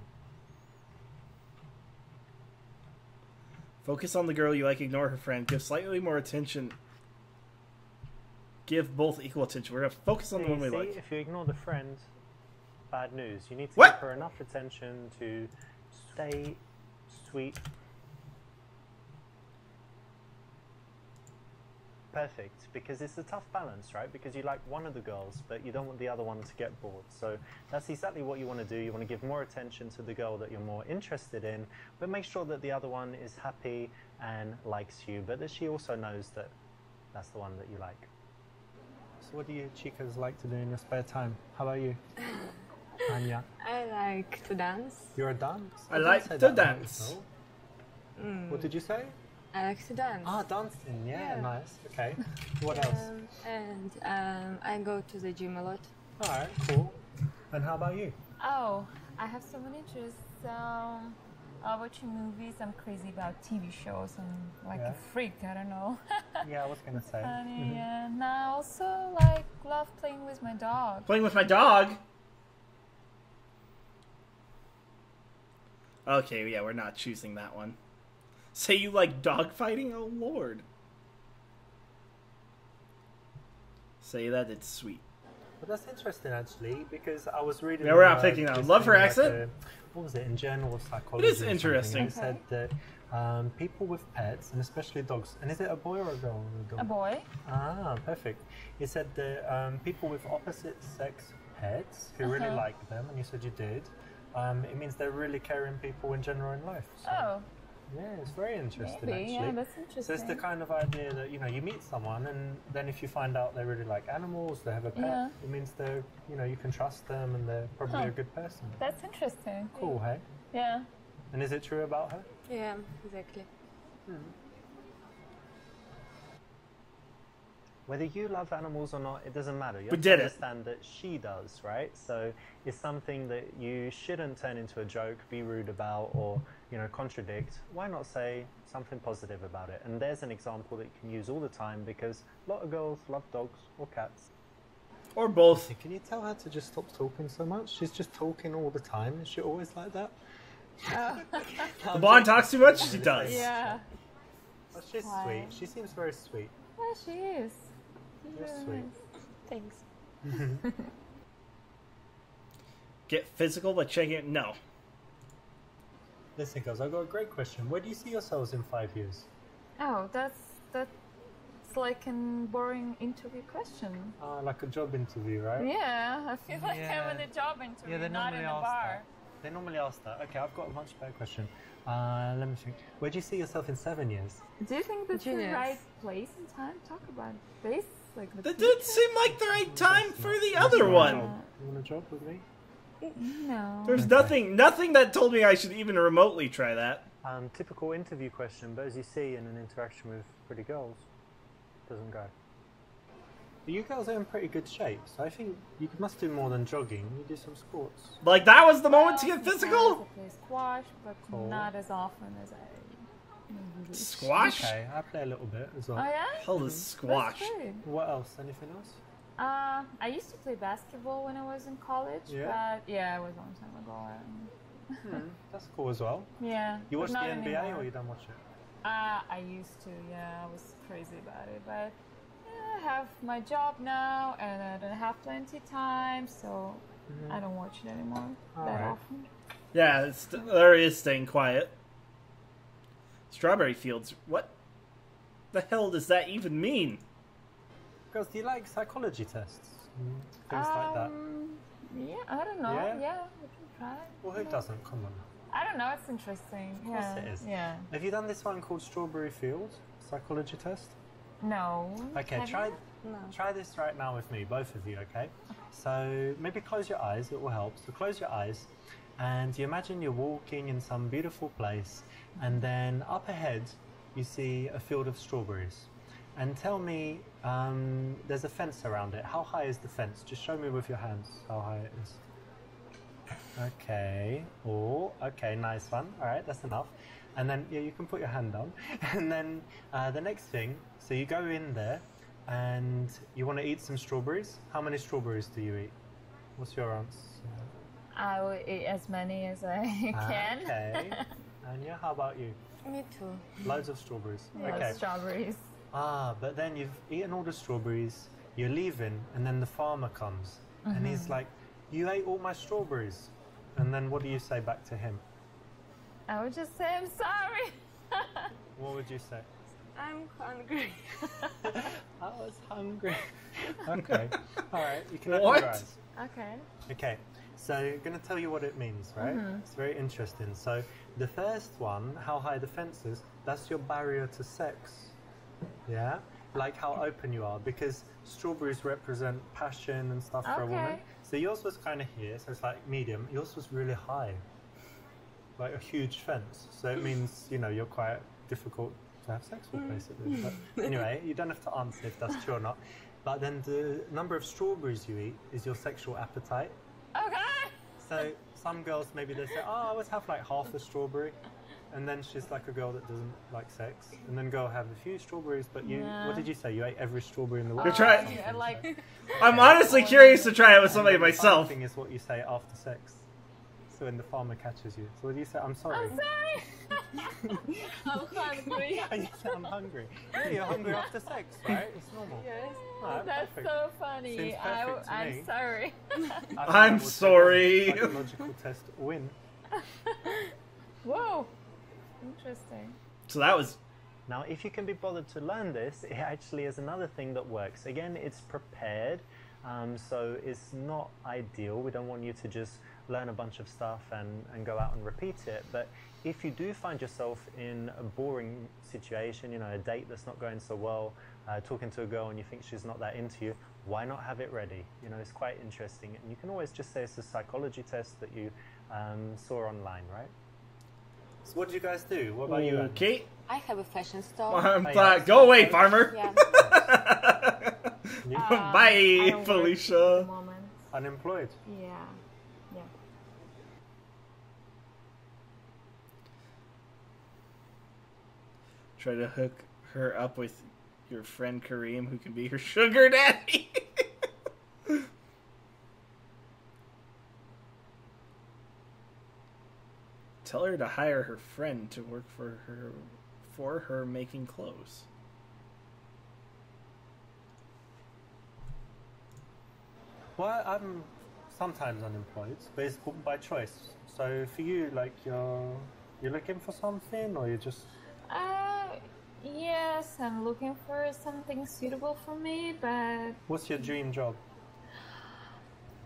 Focus on the girl you like, ignore her friend. Give slightly more attention. Give both equal attention. We're going to focus on the one we See, like. if you ignore the friend, bad news. You need to What? give her enough attention to stay sweet. Perfect, because it's a tough balance, right? Because you like one of the girls, but you don't want the other one to get bored. So that's exactly what you want to do. You want to give more attention to the girl that you're more interested in, but make sure that the other one is happy and likes you, but that she also knows that that's the one that you like. So what do you chicas like to do in your spare time? How about you, Anya? I like to dance. You're a dance? I like to dance. What did you say? I like to dance. Ah, dancing. Yeah, Yeah. nice. Okay. What else? And I go to the gym a lot. All right, cool. And how about you? Oh, I have so many interests. Watching movies. I'm crazy about TV shows. I'm like Yeah. a freak. I don't know. Yeah, I was gonna say. Funny, and I also like love playing with my dog. Playing with my dog? Okay, yeah, we're not choosing that one. Say you like dog fighting? Oh, Lord. Say that it's sweet. But that's interesting, actually, because I was reading. Yeah, we're not picking that one. this Love her thing, accent? what was it in Journal of Psychology? It is or something, interesting. and it said that people with pets, and especially dogs, and is it a boy or a girl? A boy. Ah, perfect. It said that people with opposite sex pets who really like them, and you said you did, it means they're really caring people in general in life. So, Oh, yeah, it's very interesting, maybe. actually. Yeah, that's interesting. So it's the kind of idea that, you know, you meet someone and then if you find out they really like animals, they have a pet, Yeah. it means they're, you know, you can trust them and they're probably a good person. That's interesting. Cool, hey? Yeah. And is it true about her? Yeah, exactly. Whether you love animals or not, it doesn't matter. You We have did to it. understand that she does, right? So it's something that you shouldn't turn into a joke, be rude about, or, you know, contradict. Why not say something positive about it? And there's an example that you can use all the time because a lot of girls love dogs or cats. Or both. Can you tell her to just stop talking so much? She's just talking all the time. Is she always like that? The blonde talks too much? She does. Yeah. But she's Why? sweet. She seems very sweet. Yeah, she is. She's You're really sweet. nice. Thanks. Get physical by checking it? No. Listen, guys, I've got a great question. Where do you see yourselves in 5 years? Oh, that's like a boring interview question. Like a job interview, right? Yeah, I feel like Yeah. I'm in a job interview, Yeah, they not in normally a ask bar. that. They normally ask that. Okay, I've got a much better question. Let me think. Where do you see yourself in 7 years? Do you think that's Genius. the right place and time to talk about this? Like the That future? did seem like the right time for the You other want a one. job? You want a job with me? No. There's Okay. nothing that told me I should even remotely try that. Typical interview question, but as you see in an interaction with pretty girls, doesn't go. But you girls are in pretty good shape, so I think you must do more than jogging. You do some sports. Like, that was the moment to Well, get sometimes physical? I play squash, but Cool. not as often as I maybe wish. Squash? Okay, I play a little bit as well. Oh yeah? Hell is squash. That's good. What else? Anything else? I used to play basketball when I was in college, Yeah? but yeah, it was a long time ago. That's cool as well. Yeah. You but watch the not NBA anymore. or you don't watch it? I used to, yeah, I was crazy about it, but I have my job now and I don't have plenty time, so I don't watch it anymore that Alright. often. Yeah, there is staying quiet. Strawberry fields. What the hell does that even mean? Girls, do you like psychology tests? Things like that. Yeah, I don't know. Yeah? Yeah, we can try. Well, who doesn't? Come on. I don't know, it's interesting. Of course Yeah. it is. Yeah. Have you done this one called Strawberry Fields psychology test? No. Okay, Have try. you? No. Try this right now with me, both of you, okay? So maybe close your eyes, it will help. So close your eyes and you imagine you're walking in some beautiful place and then up ahead you see a field of strawberries. And tell me, there's a fence around it. How high is the fence? Just show me with your hands how high it is. Okay, oh, okay, nice one. All right, that's enough. And then, yeah, you can put your hand down. And then the next thing, so you go in there and you want to eat some strawberries. How many strawberries do you eat? What's your answer? I will eat as many as I can. Okay. And yeah, how about you? Me too. Loads of strawberries. Yeah, Okay. strawberries. But then you've eaten all the strawberries, you're leaving, and then the farmer comes. And he's like, you ate all my strawberries. And then what do you say back to him? I would just say I'm sorry. What would you say? I'm hungry. I was hungry. Okay. All right. You can open What? your eyes. Okay. Okay. So I'm going to tell you what it means, right? It's very interesting. So the first one, how high the fence is, that's your barrier to sex. Yeah? Like how open you are, because strawberries represent passion and stuff for a woman. Okay. So yours was kind of here, so it's like medium. Yours was really high. Like a huge fence. So it means, you know, you're quite difficult to have sex with, basically. But anyway, you don't have to answer if that's true or not. But then the number of strawberries you eat is your sexual appetite. Okay. So some girls, maybe they say, oh, I always have like half a strawberry. And then she's like a girl that doesn't like sex. And then go have a few strawberries, but you, Yeah. what did you say? You ate every strawberry in the world? You're trying- Yeah, like, I'm honestly curious to try it with somebody And then the funny myself. thing is what you say after sex. So when the farmer catches you. So what do you say? I'm sorry. I'm sorry. I'm hungry. And you say, I'm hungry. Yeah, you're hungry after sex, right? It's normal. Yes. Alright, That's perfect. so funny. Seems perfect to me. I'm sorry. I think I'm that would take sorry. a Psychological test win. Whoa. Interesting. So that was Now, if you can be bothered to learn this, it actually is another thing that works. Again, it's prepared, so it's not ideal. We don't want you to just learn a bunch of stuff and go out and repeat it. But if you do find yourself in a boring situation, you know, a date that's not going so well, talking to a girl and you think she's not that into you, why not have it ready? You know, it's quite interesting. And you can always just say it's a psychology test that you saw online, right? So what did you guys do? What about you, Anne? okay. I have a fashion store. Go away, farmer. Yeah. You- I Bye, don't work at the Felicia. moment. Unemployed. Yeah. Yeah. Try to hook her up with your friend Kareem, who can be her sugar daddy. Tell her to hire her friend to work for her making clothes. Well, I'm sometimes unemployed, but it's by choice. So for you, like you're looking for something, or you just Yes, I'm looking for something suitable for me, but what's your dream job?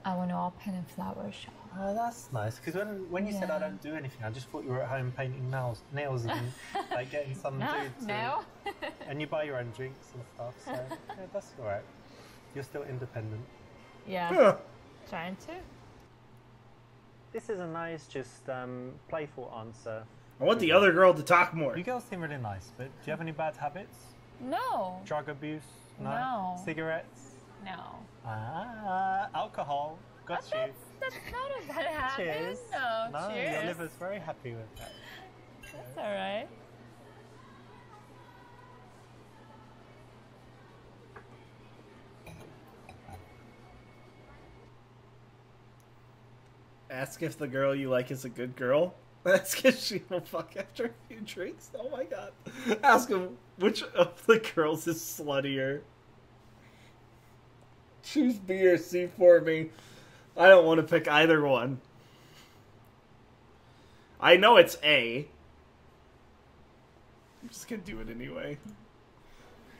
I want to open a flower shop. Oh, that's nice. Because when you said I Yeah. don't do anything, I just thought you were at home painting nails and like getting some No, dude to, no. and you buy your own drinks and stuff. So yeah, that's all right. You're still independent. Yeah, Huh. trying to. This is a nice, just playful answer. I want the other girl to talk more. You girls seem really nice, but do you have any bad habits? No, Drug abuse? No. Cigarettes? no. Alcohol. Got you. That's not a bad habit. Cheers. No, Your cheers. liver's very happy with that. That's all right. Ask if the girl you like is a good girl. Ask if she will fuck after a few drinks. Oh my god. Ask him which of the girls is sluttier. Choose B or C for me. I don't want to pick either one. I know it's A. I'm just gonna do it anyway.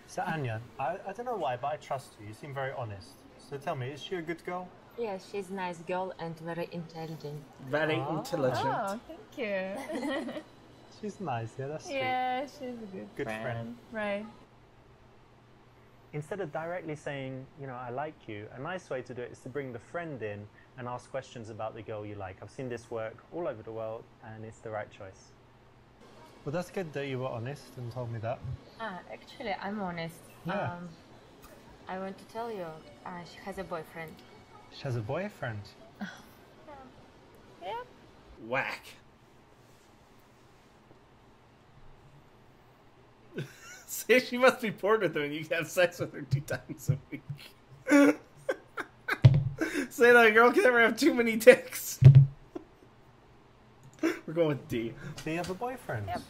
So Anya, I don't know why, but I trust you. You seem very honest. So tell me, is she a good girl? Yeah, she's a nice girl and very intelligent. Very intelligent. Oh, thank you. She's nice, yeah, that's sweet. Yeah, she's a good Good friend. friend. Right. instead of directly saying, you know, I like you, a nice way to do it is to bring the friend in and ask questions about the girl you like. I've seen this work all over the world, and it's the right choice. Well, that's good that you were honest and told me that. Actually, I'm honest. Yeah. I want to tell you, she has a boyfriend. She has a boyfriend. Yeah. Whack. Say she must be bored with her and you have sex with her 2 times a week. Say that a girl can never have too many dicks. We're going with D. Do you have a boyfriend? Yep.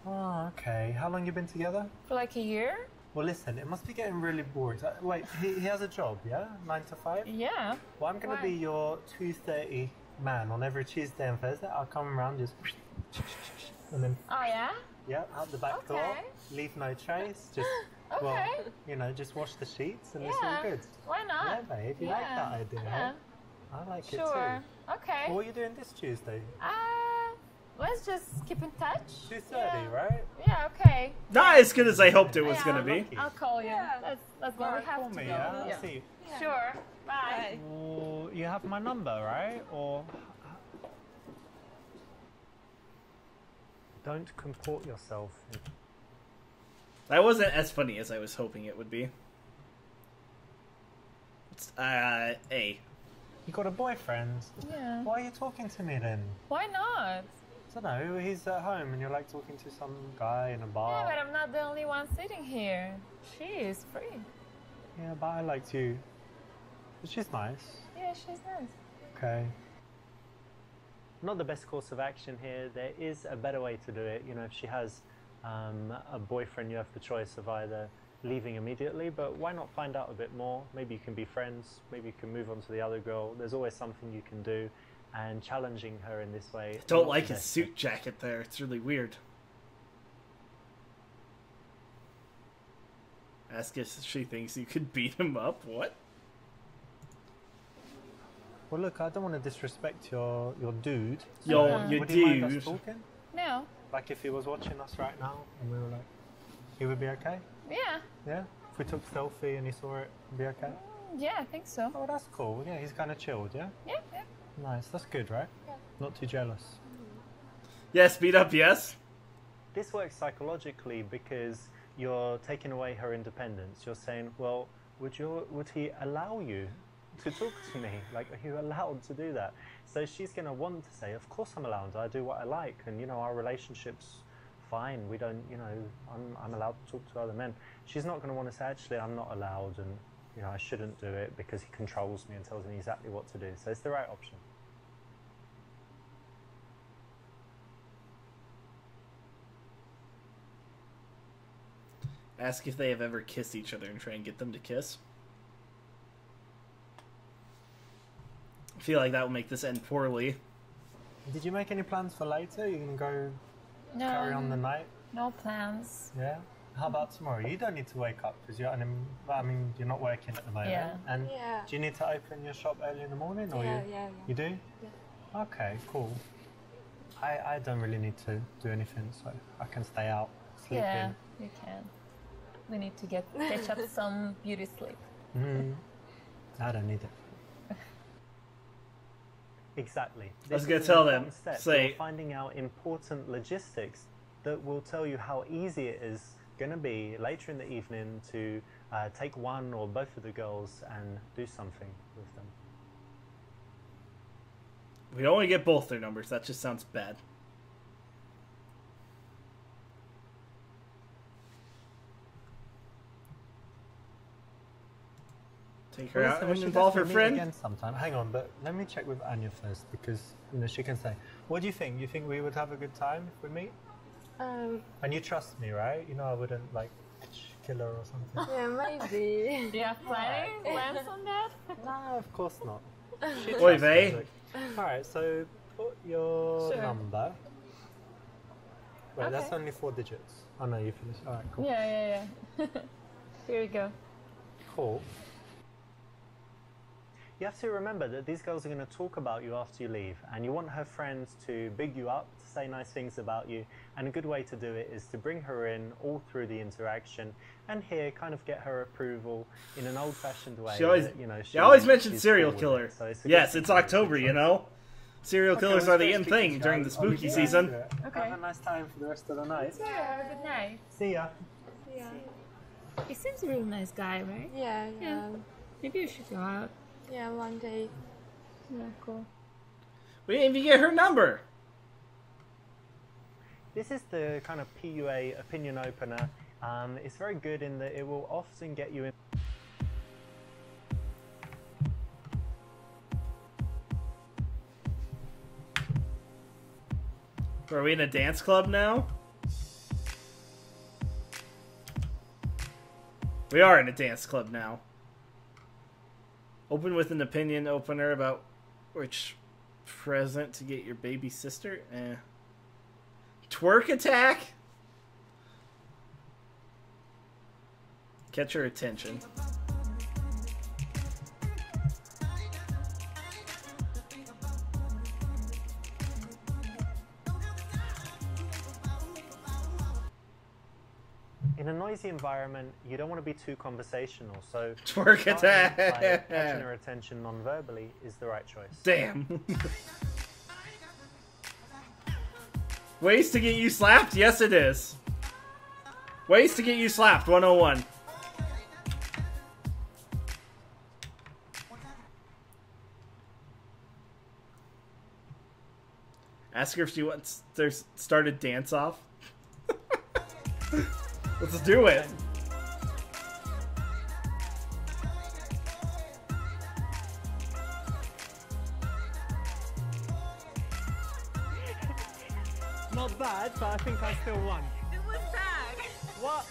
Oh, okay. How long you been together? For like a year? Well, listen, it must be getting really boring. Wait, he has a job, yeah? 9 to 5? Yeah. Well, I'm going to be your 2:30 man on every Tuesday and Thursday. I'll come around just... And then, Oh, yeah? yeah, out the back door. Okay. Leave no trace. Just, well, Okay. you know, just wash the sheets and it's Yeah. all good. Why not? Yeah, babe, you like that idea, Yeah. eh? I like it Sure. too. Okay. Well, what are you doing this Tuesday? Let's just keep in touch. 2:30, right? Yeah, okay. Not as good as I hoped it was Yeah, gonna be. I'll call you. Let's go. We have Call to me, go. yeah? I'll see you. Sure. Bye. Well, you have my number, right? Or... Don't comport yourself. That wasn't as funny as I was hoping it would be. It's, A. You got a boyfriend? Yeah. Why are you talking to me then? Why not? I don't know, he's at home and you're like talking to some guy in a bar. Yeah, but I'm not the only one sitting here. She is free. Yeah, but I liked you. But she's nice. Yeah, she's nice. Okay. Not the best course of action here. There is a better way to do it. You know, if she has a boyfriend, you have the choice of either leaving immediately, but why not find out a bit more? Maybe you can be friends. Maybe you can move on to the other girl. There's always something you can do, and challenging her in this way. Don't not like the his best. suit jacket there. It's really weird. Ask if she thinks you could beat him up. What? Well, look, I don't want to disrespect your dude. Yo, you Would you mind us dude. talking? No. Like if he was watching us right now and we were like, he would be okay? Yeah. Yeah? If we took a selfie and he saw it, it'd be okay? Yeah, I think so. Oh, that's cool. Yeah, he's kind of chilled, yeah? Yeah, yeah. Nice. That's good, right? Yeah. Not too jealous. Yes, beat up, yes. This works psychologically because you're taking away her independence. You're saying, well, would he allow you to talk to me? Like, are you allowed to do that? So she's going to want to say, of course I'm allowed. I do what I like. And, you know, our relationship's fine. We don't, you know, I'm allowed to talk to other men. She's not going to want to say, actually, I'm not allowed and, you know, I shouldn't do it because he controls me and tells me exactly what to do. So it's the right option. Ask if they have ever kissed each other and try and get them to kiss. I feel like that will make this end poorly. Did you make any plans for later? You can go No. carry on the night? No plans. Yeah? How about tomorrow? You don't need to wake up because you're, you're not working at the moment. Yeah. And Yeah. do you need to open your shop early in the morning? Or Yeah. You do? Yeah. Okay, cool. I don't really need to do anything, so I can stay out, sleep Yeah, you can. We need to catch up some beauty sleep. in. I don't need it. Exactly. I was This gonna is tell an them, important step. say- You're finding out important logistics that will tell you how easy it is going to be later in the evening to take one or both of the girls and do something with them. We only get both their numbers. That just sounds bad. Take her Well, out listen, we and should involve her definitely meet friend. again sometime. Hang on, but let me check with Anya first because you know she can say. What do you think? You think we would have a good time if we meet? And you trust me, right? You know I wouldn't like kill her or something. Yeah, maybe. Do you have plans on that? No, of course not. She Oy trusts vey. me. Alright, so put your Sure. number. Wait, that's Okay. only 4 digits. Oh no, you finished. Alright, cool. Yeah. Here we go. Cool. You have to remember that these girls are going to talk about you after you leave, and you want her friends to big you up, to say nice things about you, and a good way to do it is to bring her in all through the interaction, and here kind of get her approval in an old-fashioned way. She always, that, you know, she always mentions is serial cool killer. with it. So it's Yes, it's October, you know? Serial killers are the in thing during the spooky season. Okay. Have a nice time for the rest of the night. Yeah, have a good night. See ya. Yeah. He seems a real nice guy, right? Yeah. Maybe you should go out. Yeah, one day. Yeah, cool. We didn't even get her number. This is the kind of PUA opinion opener. It's very good in that it will often get you in. Are we in a dance club now? We are in a dance club now. Open with an opinion opener about which present to get your baby sister. Twerk attack? Catch her attention. In a noisy environment, you don't want to be too conversational, so Twerk starting attack. by catching her attention non-verbally is the right choice. Damn. Ways to get you slapped? Yes, it is. Ways to get you slapped, 101. Ask her if she wants to start a dance off. Let's do it. Not bad, but I think I still won. It was bad. What?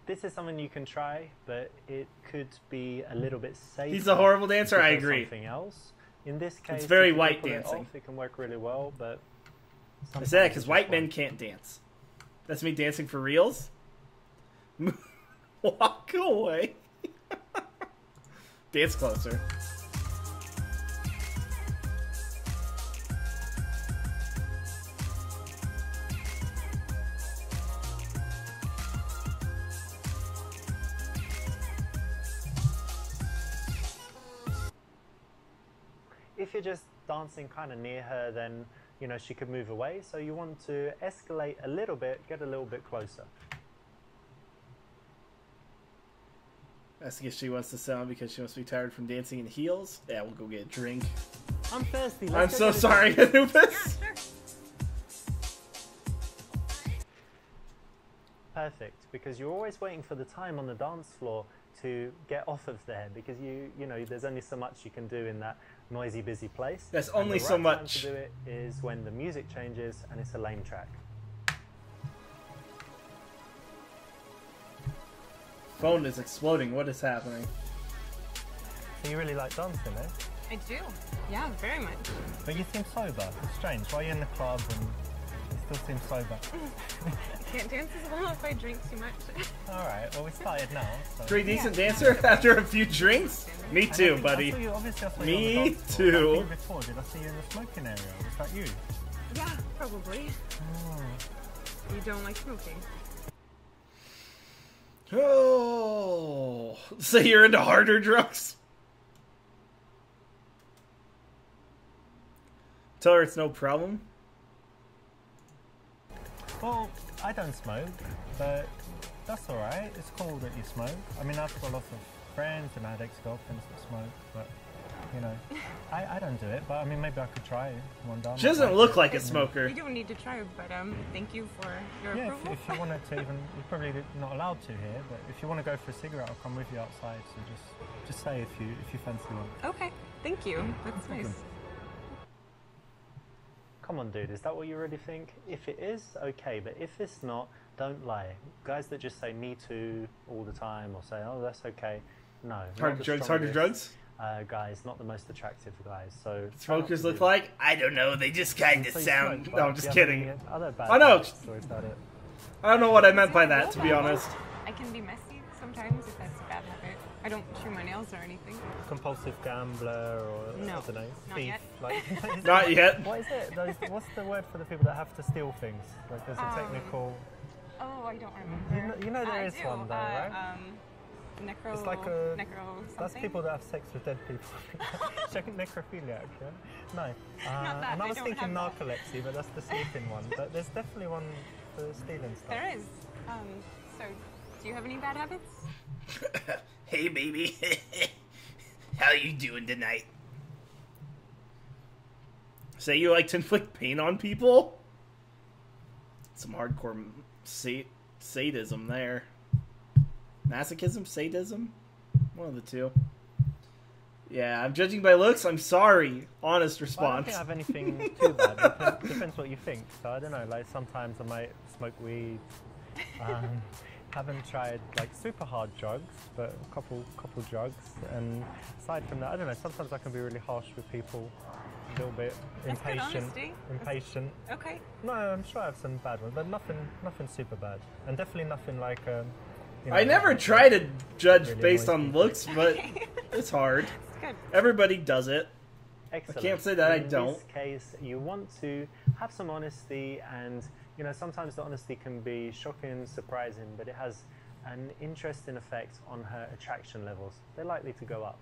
This is something you can try, but it could be a little bit safer. He's a horrible dancer, I agree. Something else. In this case, It's very if you white pull it dancing. off, it can work really well, but I said that because white men can't dance. That's me dancing for reals. Walk away. Dance closer. If you're just dancing kind of near her, then you know she could move away. So you want to escalate a little bit, get a little bit closer. Ask if she wants to sell because she must be tired from dancing in heels. Yeah, we'll go get a drink. I'm thirsty. I'm Let's so go get a sorry, drink. Anubis. Perfect, because you're always waiting for the time on the dance floor to get off of there, because you know there's only so much you can do in that noisy, busy place. There's And only the so right time much. to do it is when the music changes and it's a lame track. Phone is exploding. What is happening? So you really like dancing, eh? I do. Yeah, very much. But you seem sober. It's strange. Why are you in the club and you still seem sober? I can't dance as well if I drink too much. Alright, well we started now. So. Pretty decent dancer after a few drinks? Me too, buddy. Me too. Before. Did I see you in the smoking area? Was that you? Yeah, probably. You don't like smoking. Oh, so you're into harder drugs? Tell her it's no problem. Well, I don't smoke, but that's alright. It's cool that you smoke. I mean, I've got lots of friends and I had ex-girlfriends that smoke, but, you know, I don't do it, but I mean, maybe I could try one day. She doesn't look like a smoker. You don't need to try, but thank you for your Yeah, approval. if you wanted to even, you're probably not allowed to here, but if you want to go for a cigarette, I'll come with you outside, so just say if you fancy one. Okay, thank you. That's nice. Come on, dude, is that what you really think? If it is, okay, but if it's not, don't lie. Guys that just say me too all the time or say, oh, that's okay. No. Harder drugs? Guys, not the most attractive guys. So Smokers look like? I don't know, they just kind of sound... No, I'm just kidding. Other bad Oh no! stories about it. I don't know what I meant by that, to be honest. I can can be messy sometimes if that's a bad habit. I don't chew my nails or anything. Compulsive gambler or No, I don't know, not thief. yet. Like, Not yet. What is it? What's the word for the people that have to steal things? Like there's a technical. Oh, I don't remember. You know there is do. one though, right? Necro. It's like necro that's something. people that have sex with dead people. Check necrophiliac, yeah? No. Not that, and I I was don't thinking have that. narcolepsy, but that's the sleeping one. But there's definitely one for stealing stuff. There is. So, do you have any bad habits? Hey, baby. How you doing tonight? Say you like to inflict pain on people? Some hardcore sadism there. Masochism? Sadism? One of the two. Yeah, I'm judging by looks. I'm sorry. Honest Well, I response. don't think I have anything too bad. Depends what you think. So I don't know. Like sometimes I might smoke weed. Haven't tried like super hard drugs, but a couple drugs. And aside from that, I don't know. Sometimes I can be really harsh with people. A little bit That's good impatient. honesty. Impatient. Okay. No, I'm sure I have some bad ones, but nothing super bad, and definitely nothing like. You know, I never try to judge really based annoys on people. looks, but it's hard. It's good. Everybody does it. Excellent. I can't say that I In don't. this case, you want to have some honesty, and you know sometimes the honesty can be shocking, surprising, but it has an interesting effect on her attraction levels. They're likely to go up.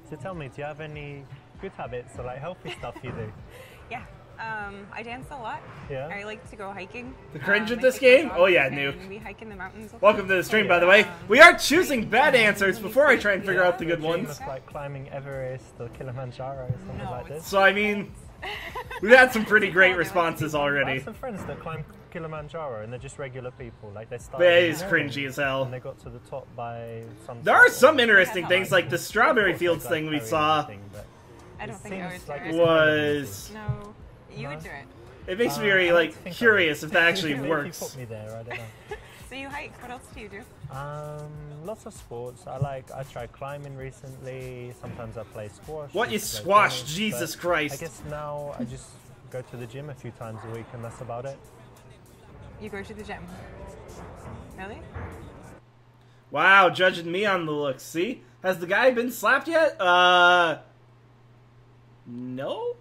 So tell me, do you have any good habits or like healthy stuff you do? Yeah. I dance a lot. Yeah. I like to go hiking. The cringe I at this take my game? dogs Oh yeah, and Nuke. We hike in the mountains. a lot. Welcome to the stream, by the way. We are choosing bad answers before I try and figure out the good Dream ones. of like climbing Everest or Kilimanjaro or something No, like this. So I mean, we've had some pretty great responses I already. have some friends that climb Kilimanjaro and they're just regular people. Like they But started. it in is the morning cringy as hell. And they got to the top by some. There are sort some of- interesting things, like the strawberry fields Like thing we carrying saw anything, but I don't it think I would seems do like it. it's was. No, you would No? do it. It makes me I very don't like think I curious would. if that actually Maybe works. If you put me there, I don't know. So you hike. What else do you do? Lots of sports. I tried climbing recently. Sometimes I play squash. What used is to play squash? tennis, Jesus but Christ. I guess now I just go to the gym a few times a week and that's about it. You go to the gym. Really? Wow, judging me on the looks. See? Has the guy been slapped yet? No?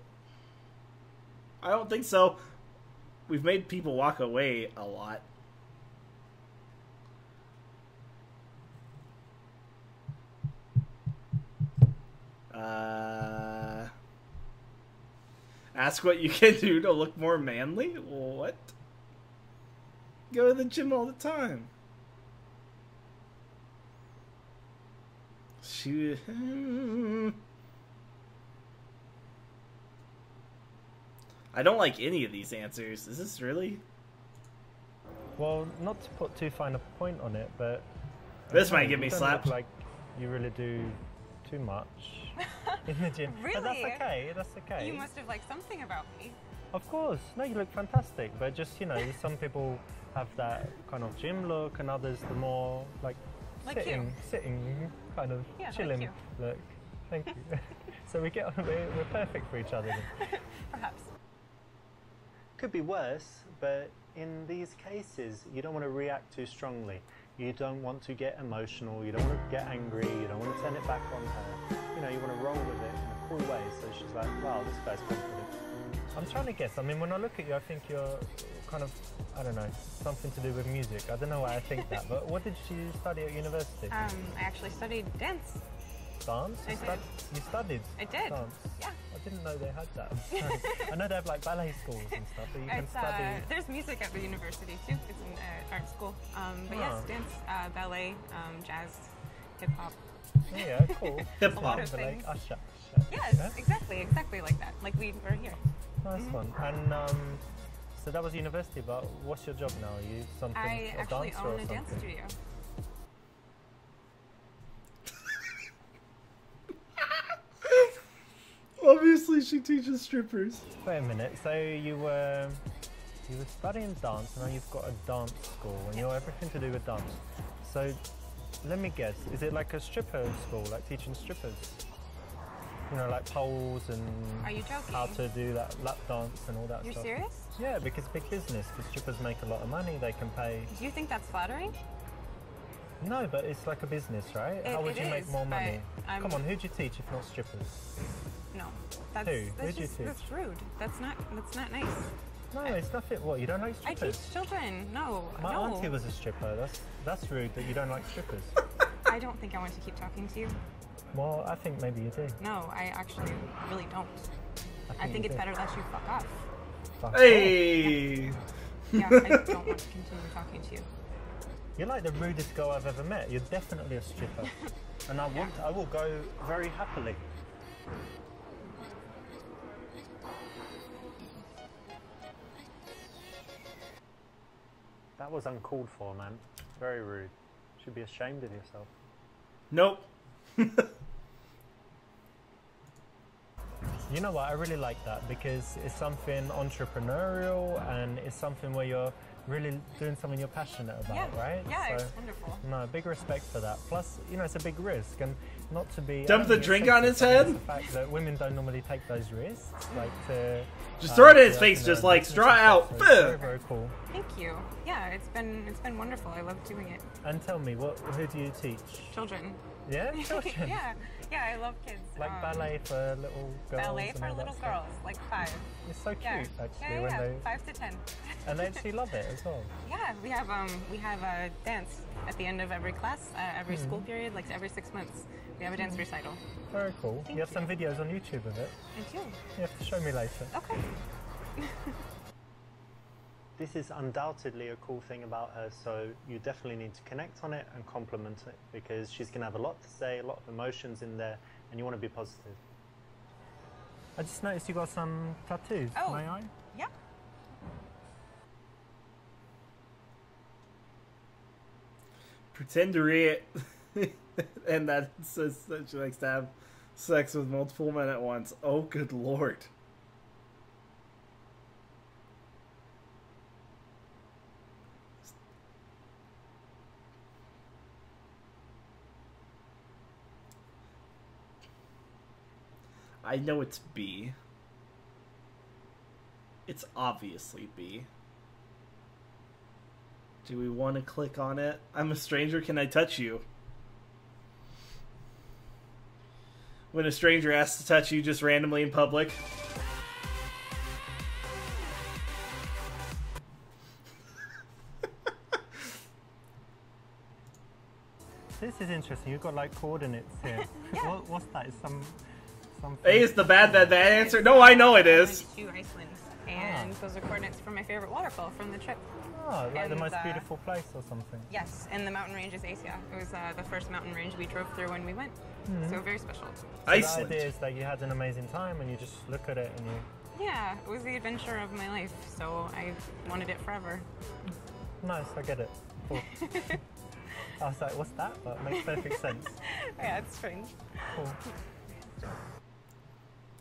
I don't think so. We've made people walk away a lot. Ask what you can do to look more manly? What? Go to the gym all the time. Shoot. I don't like any of these answers. Is this really? Well, not to put too fine a point on it, but This I don't might know, get me you don't slapped. look like you really do too much in the gym. But that's Really? okay. That's okay. You must have liked something about me. Of course. No, you look fantastic. But just some people have that kind of gym look, and others the more like Like you. sitting kind of Yeah, like chilling you. look. Thank you. So we're perfect for each other. Then. Perhaps. Could be worse, but in these cases, you don't want to react too strongly. You don't want to get emotional. You don't want to get angry. You don't want to turn it back on her. You want to roll with it in a cool way. So she's like, wow, this guy's confident. I'm trying to guess. I mean, when I look at you, I think you're kind of, I don't know, something to do with music. I don't know why I think that, but what did you study at university? I actually studied dance. Dance? I did. You studied I did. dance? Yeah. I didn't know they had that. I know they have like ballet schools and stuff, but you can It's, study. there's music at the university too. It's an art school. But yes, Oh. dance, ballet, jazz, hip hop. Yeah, cool. Hip A lot hop. of But like things. usher. Yes, Yeah? exactly like that. Like we were here. Nice one. And so that was university, but what's your job now? Are you something I a actually dancer own or a dance something? studio. Obviously, she teaches strippers. Wait a minute. So you were studying dance, and now you've got a dance school, and you're everything to do with dance. So let me guess. Is it like a stripper school, like teaching strippers? Like poles and Are you joking? how to do that lap dance and all that You're stuff. serious? Yeah, because big business. Because strippers make a lot of money. They can pay. Do you think that's flattering? No, but it's like a business, right? How would you make more money? Come on, who'd you teach if not strippers? No, that's that's rude. That's not nice. No, it's nothing. What, you don't like strippers? I teach children. No, My auntie was a stripper. That's rude that you don't like strippers. I don't think I want to keep talking to you. Well, I think maybe you do. No, I actually really don't. I think it's better that you fuck off. Hey! Yeah, I don't want to continue talking to you. You're like the rudest girl I've ever met. You're definitely a stripper. And I will go very happily. That was uncalled for, man. Very rude. Should be ashamed of yourself. Nope. You know what? I really like that because it's something entrepreneurial and it's something where you're really doing something you're passionate about, right? Yeah, so, it's wonderful. No, big respect for that. Plus, you know, it's a big risk, and not to be Dump the drink on his head? The fact that women don't normally take those risks, like to just throw it in his face, just like straw out. So very, very cool. Thank you. Yeah, it's been wonderful. I love doing it. And tell me, who do you teach? Children. Yeah, children. Yeah, I love kids. Like ballet for little girls. Ballet for little girls, like 5. It's so cute, actually. When they 5 to 10. And they actually love it as well. Yeah, we have a dance at the end of every class, every school period, like every 6 months. We have a dance recital. Very cool. You have some videos on YouTube of it. I do. You have to show me later. Okay. This is undoubtedly a cool thing about her, so you definitely need to connect on it and compliment it because she's going to have a lot to say, a lot of emotions in there, and you want to be positive. I just noticed you got some tattoos. Oh. May I? Yeah. Pretend to read and that says that she likes to have sex with multiple men at once. Oh, good lord. I know it's B. It's obviously B. Do we want to click on it? I'm a stranger, can I touch you? When a stranger asks to touch you just randomly in public. This is interesting. You've got like coordinates here. Yeah. What's that? Is something. A is the bad answer. No, I know it is. I went to Iceland, and those are coordinates for my favorite waterfall from the trip. Oh, like the And, most beautiful place or something. Yes, and the mountain range is Asia. It was the first mountain range we drove through when we went, so very special. So Iceland. the idea is that you had an amazing time and you just look at it and you... Yeah, it was the adventure of my life, so I wanted it forever. Nice, I get it. Cool. I was like, what's that? But it makes perfect sense. Yeah, it's strange. Cool.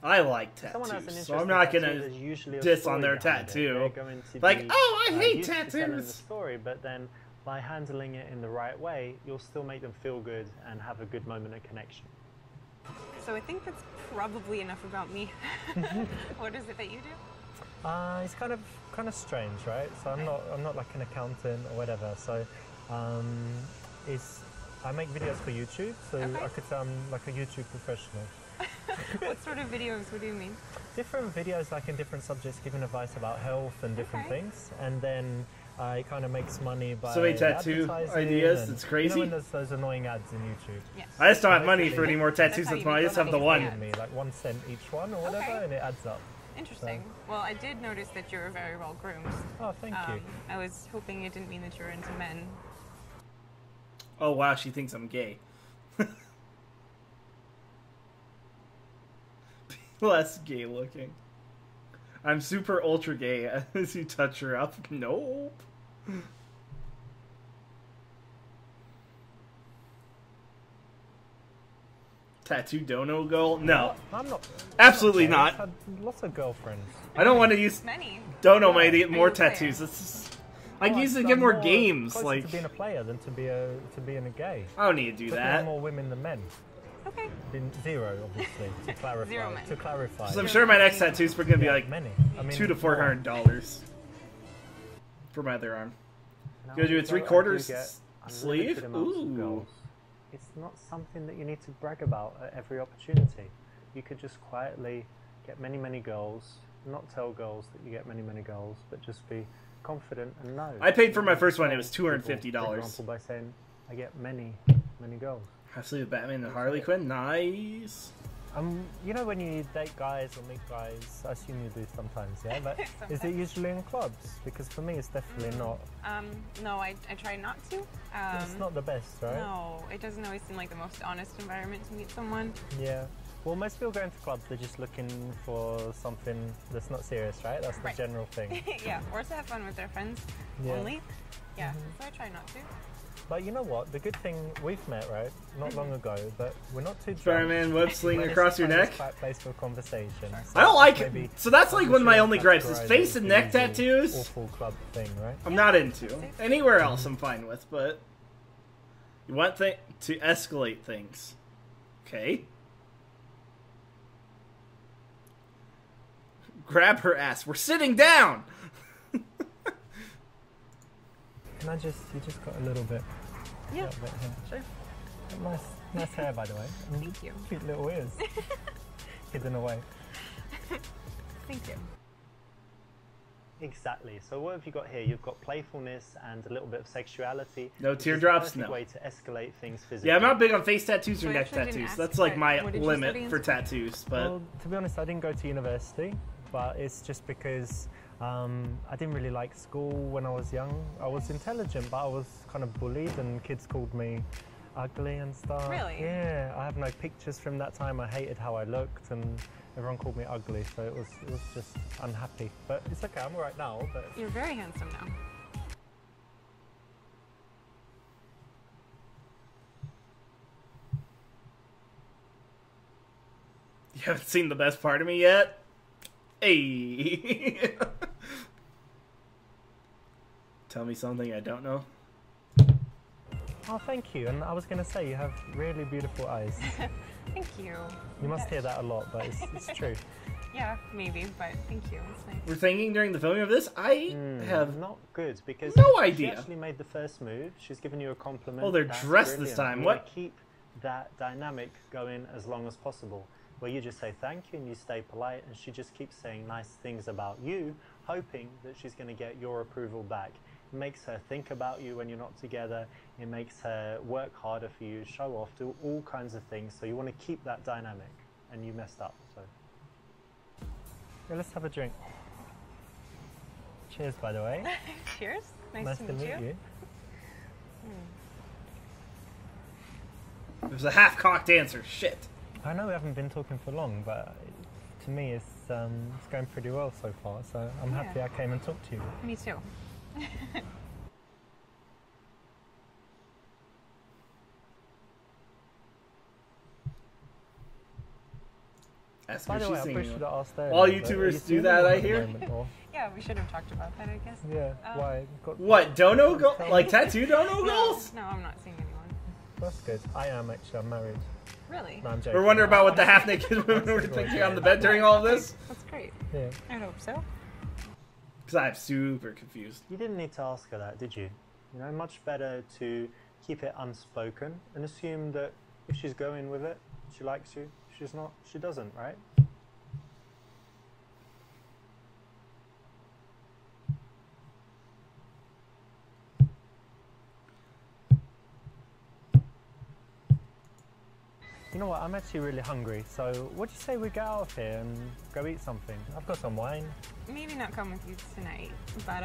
I like Someone has an tattoos, so interesting I'm not tattoo, gonna there's usually a diss story on their behind it. tattoo. They're going to Like, be, oh, I hate used to telling the tattoos. story, but then by handling it in the right way, you'll still make them feel good and have a good moment of connection. So I think that's probably enough about me. What is it that you do? It's kind of strange, right? So I'm not like an accountant or whatever. So I make videos for YouTube, so I could say I'm like a YouTube professional. What sort of videos would you mean? Different videos, like in different subjects, giving advice about health and different things, and then it kind of makes money by So many tattoo ideas, it's crazy. You know when there's those annoying ads in YouTube? Yes. I just don't have money for any more tattoos. That's why I just have the one. Me like 1 cent each one or whatever, and it adds up. Interesting. Well, I did notice that you were very well groomed. Oh, thank you. I was hoping it didn't mean that you were into men. Oh wow, she thinks I'm gay. Less gay looking. I'm super ultra gay as you touch her up. Nope. Tattoo dono girl? No. I'm not. Absolutely I've not. had lots of girlfriends. I don't want to use Many. dono money to get more Are you a player? tattoos. I can use it to get more games. Closer Like to being a player than to being a gay. I don't need to do But there that. are more women than men. Okay. Been zero, obviously, to clarify. Zero men. To clarify. So I'm sure my next tattoo's gonna be like many. I mean, $200 to $400 for my other arm. No, Gonna do it I do 3/4. get Sleeve? unlimited amounts of Ooh. girls. It's not something that you need to brag about at every opportunity. You could just quietly get many, many girls, not tell girls that you get many, many girls, but just be confident and know. I paid for my first one. It was People, $250. For example, by saying, I get many, many girls. Half sleeve of Batman and Harley Quinn. Nice. You know when you date guys or meet guys, I assume you do sometimes, yeah? But is it usually in clubs? Because for me, it's definitely not. No, I try not to. It's not the best, right? No, it doesn't always seem like the most honest environment to meet someone. Yeah. Well, most people go into clubs, they're just looking for something that's not serious, right? That's the Right. general thing. Yeah, or to have fun with their friends Yeah. only. Yeah, so I try not to. But you know what? The good thing we've met, right? Not long ago, but we're not too drunk. Spider-Man web sling across your neck. Quiet place for conversation. So I don't like it. maybe So that's like one of my only gripes is categorize face it and as neck the tattoos. Awful club thing, right? I'm not into. Anywhere else I'm fine with, but you want to escalate things. Okay. Grab her ass. We're sitting down. You just got a little bit. Yeah, Little bit here. sure. Nice hair, by the way. And Thank you. cute little ears. Hidden away. Thank you. Exactly. So what have you got here? You've got playfulness and a little bit of sexuality. No which is the teardrops, perfect no. way to escalate things physically. Yeah, I'm not big on face tattoos So or I neck actually didn't tattoos. ask, That's like but my what did you study limit in for school? tattoos. But Well, to be honest, I didn't go to university, but it's just because I didn't really like school when I was young. I was intelligent, but I was kind of bullied, and kids called me ugly and stuff. Really? Yeah, I have no pictures from that time. I hated how I looked, and everyone called me ugly, so it was just unhappy. But it's okay, I'm alright now. But You're very handsome now. you haven't seen the best part of me yet? Hey. Tell me something I don't know. oh, thank you. And I was going to say, you have really beautiful eyes. Thank you. You must hear that a lot, but it's true. Yeah, maybe, but thank you. It's nice. We're thinking during the filming of this, I have Not good, because no she idea. actually made the first move. She's given you a compliment. Oh, they're That's dressed this brilliant. time. You What? wanna keep that dynamic going as long as possible, where you just say thank you and you stay polite, and she just keeps saying nice things about you, hoping that she's going to get your approval back. It makes her think about you when you're not together. It makes her work harder for you, show off, do all kinds of things. So you want to keep that dynamic, and you messed up. So yeah, let's have a drink. Cheers, by the way. Cheers. Nice to meet you. It was a half-cocked answer. Shit. I know we haven't been talking for long, but to me it's going pretty well so far. So I'm happy I came and talked to you. Me too. Ask By her the if way, she's I singing. probably should have asked earlier. All but are YouTubers you do seeing that, anyone I at the hear. moment, or- Yeah, we should have talked about that, I guess. Yeah. Why? Got What, dono go like tattoo dono goals? No, I'm not seeing anyone. That's good. I am actually. I'm married. Really? No, I'm joking. We're wondering about what the half-naked women were thinking on the bed during all of this. That's great. Yeah. I hope so. Because I'm super confused. You didn't need to ask her that, did you? You know, much better to keep it unspoken and assume that if she's going with it, she likes you. If she's not, she doesn't, right? You know what, I'm actually really hungry, so what do you say we get out of here and go eat something? I've got some wine. Maybe not come with you tonight, but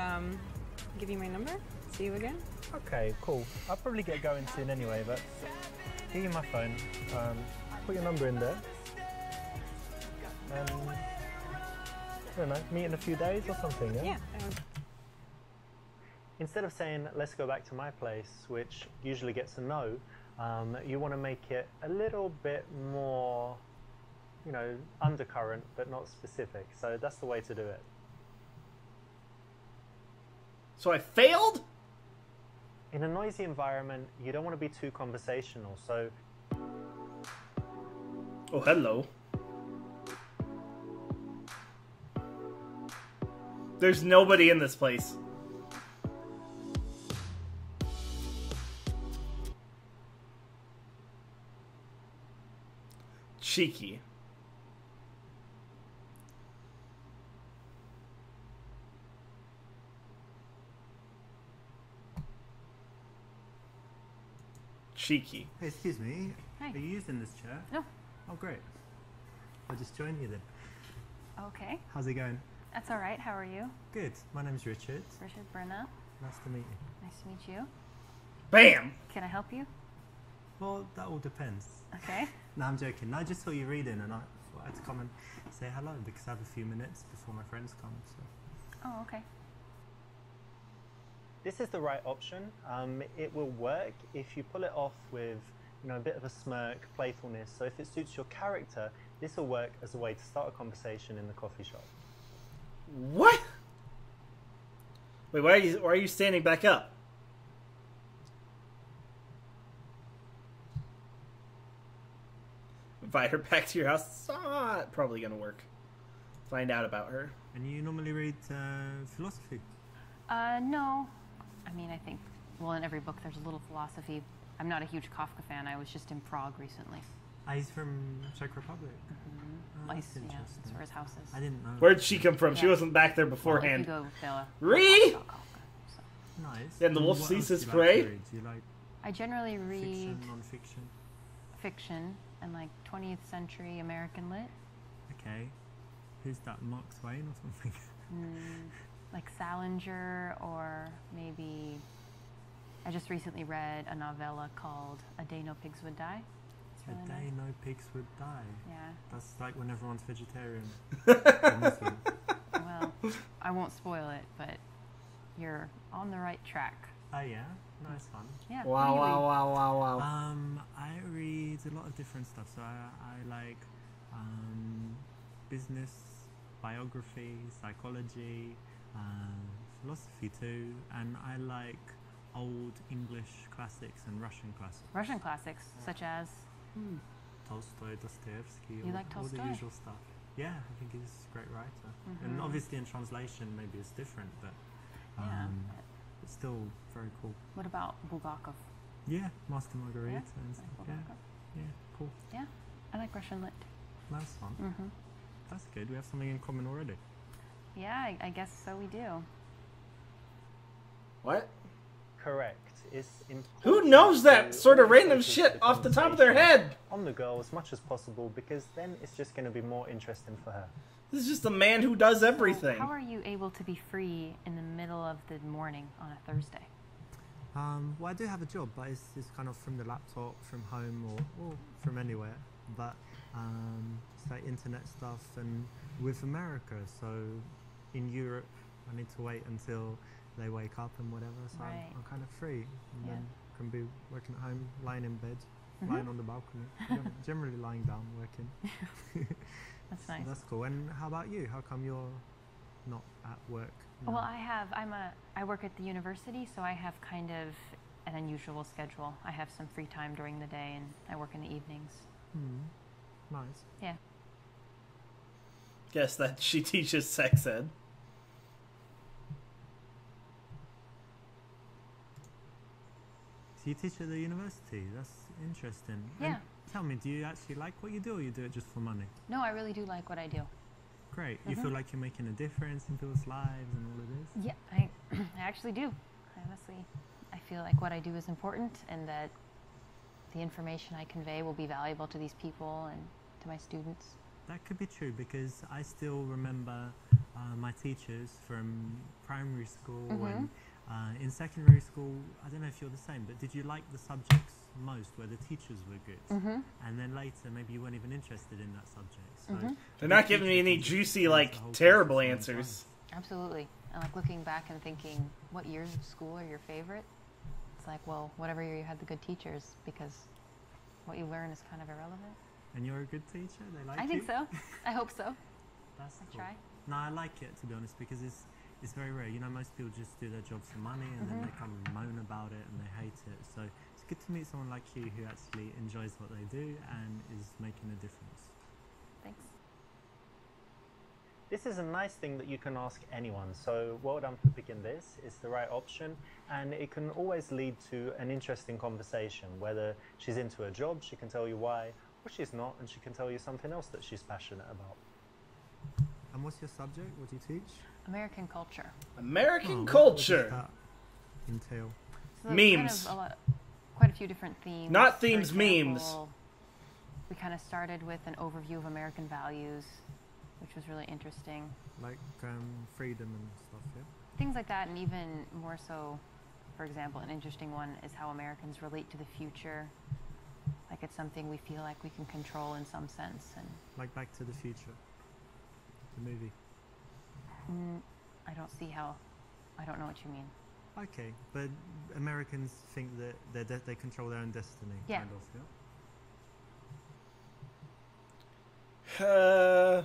give you my number. See you again. Okay, cool. I'll probably get going soon anyway, but give you my phone. Put your number in there. And I don't know, meet in a few days or something, yeah? Yeah. I would. Instead of saying, let's go back to my place, which usually gets a no, you want to make it a little bit more, you know, undercurrent, but not specific. So that's the way to do it. So I failed? In a noisy environment, you don't want to be too conversational, so... Oh, hello. There's nobody in this place. Cheeky. Cheeky. Hey, excuse me. Hi. Are you using this chair? No. Oh, great. I'll just join you then. Okay. How's it going? That's all right. How are you? Good. My name's Richard. Richard Brenna. Nice to meet you. Nice to meet you. Bam! Can I help you? Well, that all depends. Okay. No, I'm joking. I just saw you reading and I thought I'd come and say hello because I have a few minutes before my friends come. So. Oh, okay. This is the right option. It will work if you pull it off with, you know, a bit of a smirk, playfulness. So if it suits your character, this will work as a way to start a conversation in the coffee shop. What? Wait, why are you standing back up? Invite her back to your house. It's not probably gonna work. Find out about her. And you normally read philosophy? No. I mean, I think, well, in every book there's a little philosophy. I'm not a huge Kafka fan. I was just in Prague recently. He's from Czech Republic. Mm-hmm. Oh, Nice, that's yeah, that's where his house is. I didn't know. Where'd she come from? She Yeah. wasn't back there Well, beforehand. if you go with the Ree? Kafka, so. Nice. And the wolf what sees else his do you like prey? to read? Do you like I generally read fiction, non-fiction? fiction and like 20th century American lit. Okay. Who's that, Mark Twain or something? Like Salinger, or maybe I just recently read a novella called A Day No Pigs Would Die. It's really A Day nice. No Pigs Would Die. Yeah. That's like when everyone's vegetarian. or Muslim. Well, I won't spoil it, but you're on the right track. Oh yeah, nice one. Yeah. Wow, what do you wow, read? wow, wow, wow. I read a lot of different stuff. So I like business, biography, psychology, philosophy too, and I like old English classics and Russian classics. Russian classics, such as Tolstoy, Dostoevsky, You like all the Tolstoy? usual stuff. Yeah, I think he's a great writer. And obviously in translation maybe it's different, but yeah. it's still very cool. What about Bulgakov? Yeah, Master Margarita and Like stuff. Bulgakov? Yeah, cool. Yeah, I like Russian lit. Nice one. Mm-hmm. That's good. We have something in common already. Yeah, I guess so. We do. What? Correct. It's Who knows that sort of random shit off the top of their head? on the girl as much as possible, because then it's just going to be more interesting for her. This is just a man who does everything. So how are you able to be free in the middle of the morning on a Thursday? Well, I do have a job, but it's kind of from the laptop, from home, or from anywhere. But it's like internet stuff, and with America, so in Europe, I need to wait until they wake up and whatever, so Right. I'm kind of free. And Yeah. then can be working at home, lying in bed, lying on the balcony, generally lying down, working. That's So nice. that's cool. And how about you? How come you're not at work now? Well, I work at the university, so I have kind of an unusual schedule. I have some free time during the day, and I work in the evenings. Nice. Yeah. Guess that she teaches sex ed. So you teach at the university? That's interesting. Yeah. And tell me, do you actually like what you do, or you do it just for money? No, I really do like what I do. Great. You feel like you're making a difference in people's lives and all of this? Yeah, I actually do. Honestly, I feel like what I do is important, and that the information I convey will be valuable to these people and to my students. That could be true, because I still remember my teachers from primary school and in secondary school. I don't know if you're the same, but did you like the subjects most where the teachers were good? And then later, maybe you weren't even interested in that subject. So They're not giving me any juicy, like, terrible answers. Absolutely. And like looking back and thinking, what years of school are your favorite? It's like, well, whatever year you had the good teachers, because what you learn is kind of irrelevant. And you're a good teacher? They like you? I think so. I hope so. That's cool. Try. No, I like it, to be honest, because it's very rare. You know, most people just do their jobs for money, and then they come and moan about it and they hate it. So it's good to meet someone like you who actually enjoys what they do and is making a difference. Thanks. This is a nice thing that you can ask anyone, so well done for picking this. It's the right option, and it can always lead to an interesting conversation. Whether she's into a job, she can tell you why, or she's not, and she can tell you something else that she's passionate about. And what's your subject? What do you teach? American culture. American What culture. does that entail? So Memes. Kind of quite a few different themes. Not For themes, memes. example, we kind of started with an overview of American values, which was really interesting. Like freedom and stuff, yeah? Things like that, and even more so, for example, an interesting one is how Americans relate to the future. Like it's something we feel like we can control in some sense. And Like Back to the Future, the movie. I don't see how. I don't know what you mean. Okay, but Americans think that they control their own destiny, Yeah. kind of, yeah?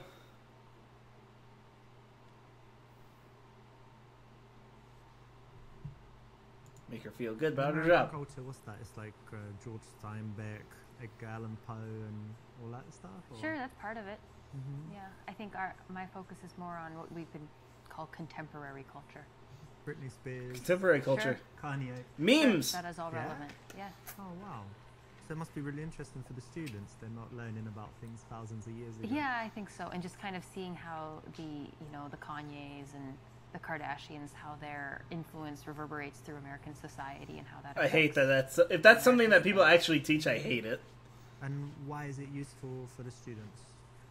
Make her feel good about her American job. culture, what's that? It's like George Steinbeck, Edgar Allan Poe, and all that stuff? Or? Sure, that's part of it. Mhm. Yeah, I think my focus is more on what we could call contemporary culture. Britney Spears, Contemporary culture. Kanye. Memes. That is all Yeah? relevant. Yeah. Oh, wow. So it must be really interesting for the students. They're not learning about things thousands of years ago. Yeah, I think so. And just kind of seeing how the Kanyes and the Kardashians, how their influence reverberates through American society and how that I hate affects- that. If that's something that people actually teach, I hate it. And why is it useful for the students?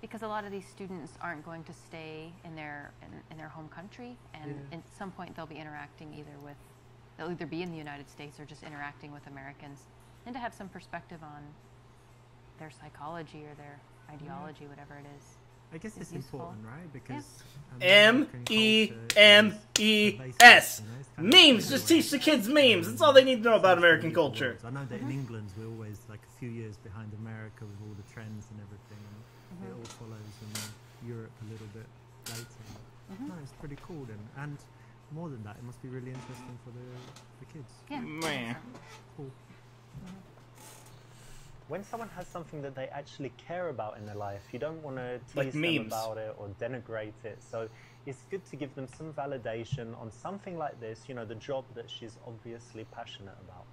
Because a lot of these students aren't going to stay in their home country, and Yeah. at some point they'll be interacting they'll either be in the United States or just interacting with Americans, and to have some perspective on their psychology or their ideology, whatever it is. I guess Is it's useful. important, right? Because M-E-M-E-S. Memes. Just teach the kids memes. That's all they need to know about American culture. I know that in England we're always like a few years behind America with all the trends and everything, and it all follows in Europe a little bit later. No, it's pretty cool then. And more than that, it must be really interesting for the kids. Yeah. Man. Cool. When someone has something that they actually care about in their life, you don't want to tease Like them memes. about it or denigrate it. So it's good to give them some validation on something like this, the job that she's obviously passionate about.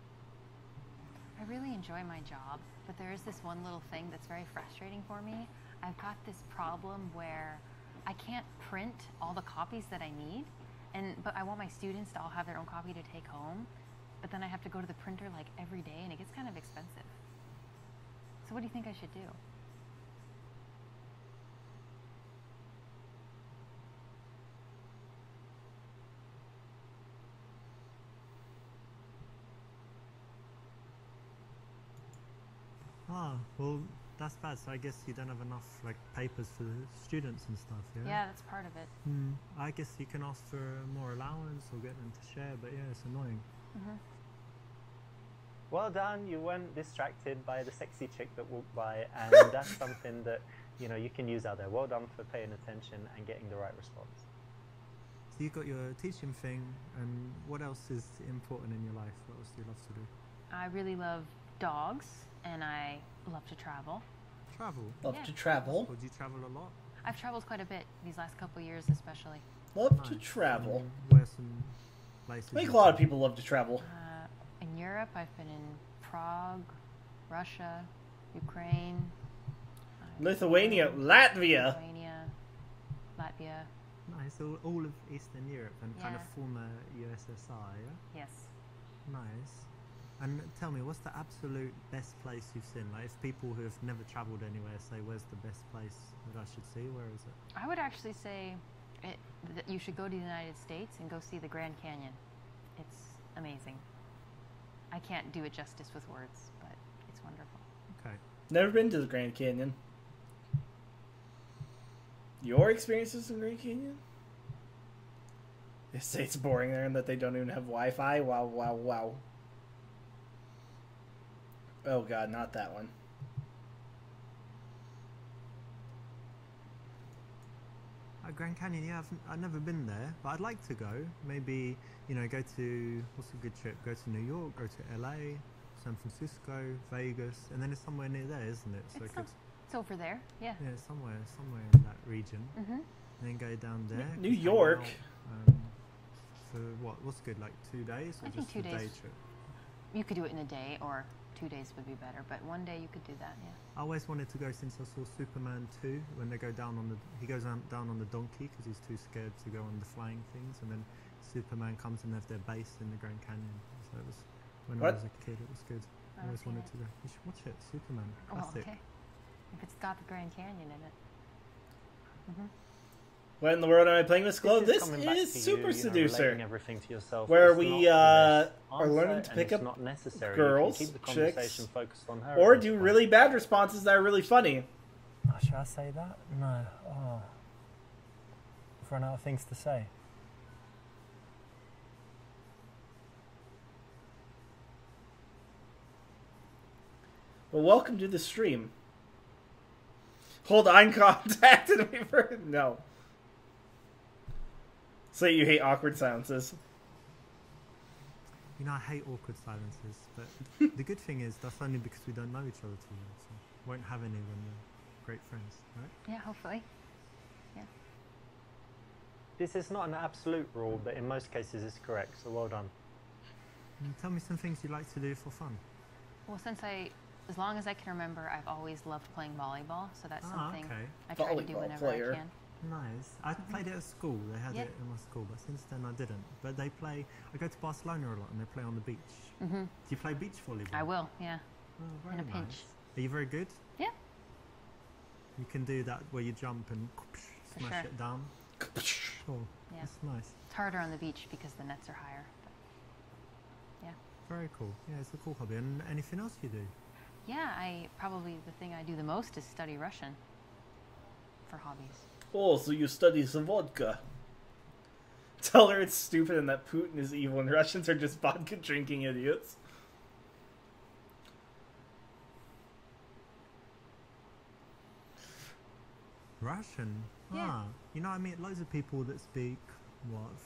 I really enjoy my job, but there is this one little thing that's very frustrating for me. I've got this problem where I can't print all the copies that I need, but I want my students to all have their own copy to take home, but then I have to go to the printer like every day, and it gets kind of expensive. So what do you think I should do? Well, that's bad. So I guess you don't have enough like papers for the students and stuff, yeah? Yeah, that's part of it. I guess you can ask for more allowance or get them to share, but yeah, it's annoying. Well done, you weren't distracted by the sexy chick that walked by, and that's something that you can use out there. Well done for paying attention and getting the right response. So you got your teaching thing, and what else is important in your life? What else do you love to do? I really love dogs, and I love to travel. Travel? Love Yeah. to travel. Or do you travel a lot? I've traveled quite a bit these last couple of years, especially. Love to Nice. travel. Where some places? I think a you've lot of been? people love to travel. In Europe, I've been in Prague, Russia, Ukraine, Lithuania, Latvia. Latvia. Nice. All of Eastern Europe and kind of Yeah. former USSR, yeah? Yes. Nice. And tell me, what's the absolute best place you've seen? Like, if people who have never travelled anywhere say, where's the best place that I should see? Where is it? I would actually say that you should go to the United States and go see the Grand Canyon. It's amazing. I can't do it justice with words, but it's wonderful. Okay. Never been to the Grand Canyon. Your experiences in the Grand Canyon? They say it's boring there and that they don't even have Wi-Fi. Wow, wow, wow. Oh god, not that one. Grand Canyon, yeah, I've never been there, but I'd like to go. Maybe, go to, what's a good trip? Go to New York, go to LA, San Francisco, Vegas, and then it's somewhere near there, isn't it? So It's over there, yeah. yeah, somewhere in that region. Mm-hmm. Then go down there. New hang York. out, for what's good, like 2 days? Or I think just 2 a day days. trip? You could do it in a day or 2 days would be better, but 1 day you could do that, yeah. I always wanted to go since I saw Superman 2 when they go down on the he goes down on the donkey because he's too scared to go on the flying things, and then Superman comes and they have their base in the Grand Canyon. So it was when I was a kid, it was good. I always wanted to go. You should watch it, Superman. Classic. Oh, okay. If it's got the Grand Canyon in it. What in the world am I playing this globe? This coming back is to Super you, Seducer, everything to yourself. where It's we not the best are answer, learning to and pick it's up not necessary. girls, You can keep the conversation chicks, focused on her or at do this really point. bad responses that are really funny. Oh, should I say that? No. Oh. I've run out of things to say. Well, welcome to the stream. Hold eye contact and we no. Say you hate awkward silences. You know, I hate awkward silences, but the good thing is that's only because we don't know each other too well, so we won't have any when we're great friends, right? Yeah, hopefully. Yeah. This is not an absolute rule, but in most cases it's correct, so well done. Tell me some things you like to do for fun. Well, as long as I can remember, I've always loved playing volleyball, so that's something I try to do Volleyball whenever I can. Nice. I played it at school. They had it in my school, but since then I didn't. But they play. I go to Barcelona a lot, and they play on the beach. Do you play beach volleyball? I will, yeah. Oh, very in a nice. pinch. Are you very good? Yeah. You can do that where you jump and smash it down. Sure. Yeah. That's nice. It's harder on the beach because the nets are higher. But yeah. Very cool. Yeah, it's a cool hobby. And anything else you do? Yeah, probably the thing I do the most is study Russian for hobbies. Oh, so you study some vodka. Tell her it's stupid and that Putin is evil and Russians are just vodka drinking idiots. Russian? Yeah. Ah, you know, I meet loads of people that speak,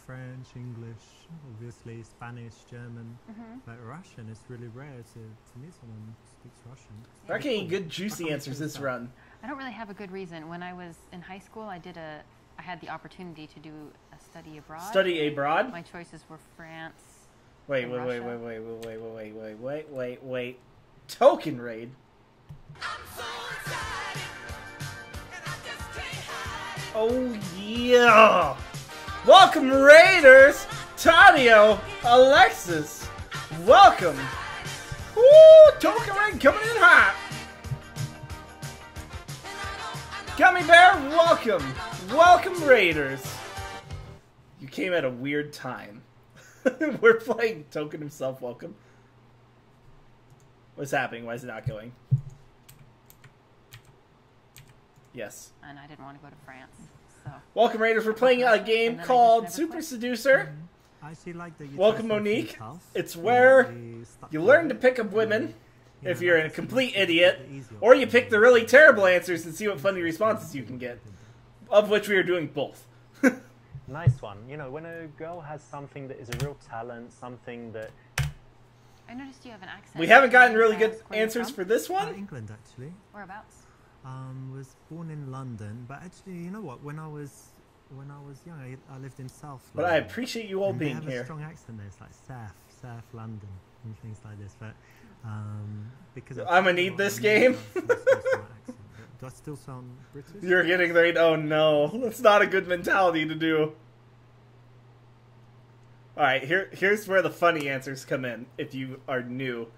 French, English, obviously, Spanish, German. But Russian, it's really rare to meet someone who speaks Russian. We're not getting good juicy answers this run. I don't really have a good reason. When I was in high school, I had the opportunity to do a study abroad. Study abroad? My choices were France. Wait. Token raid? Oh yeah! Welcome Raiders! Tadio! Alexis! Welcome! Woo! Token raid coming in hot! Gummy Bear, welcome! Welcome Raiders! You came at a weird time. We're playing Token himself, welcome. What's happening? Why is it not going? Yes. And I didn't want to go to France, so. Welcome Raiders, we're playing a game called Super Seducer. I actually like that you Welcome Monique. It's where you learn to pick up women if you're a complete idiot, or you pick the really terrible answers and see what funny responses you can get. Of which we are doing both. Nice one. You know, when a girl has something that is a real talent, something that... I noticed you have an accent. We haven't gotten really good answers for this one. England, actually. Whereabouts? Was born in London, but actually, you know what? When I was young, I lived in South London. But I appreciate you all and being they have here. a strong accent there. It's like South London and things like this. But because I'm gonna need this game. Do I still sound British? You're getting ready. Oh no, that's not a good mentality to do. All right, here's where the funny answers come in. If you are new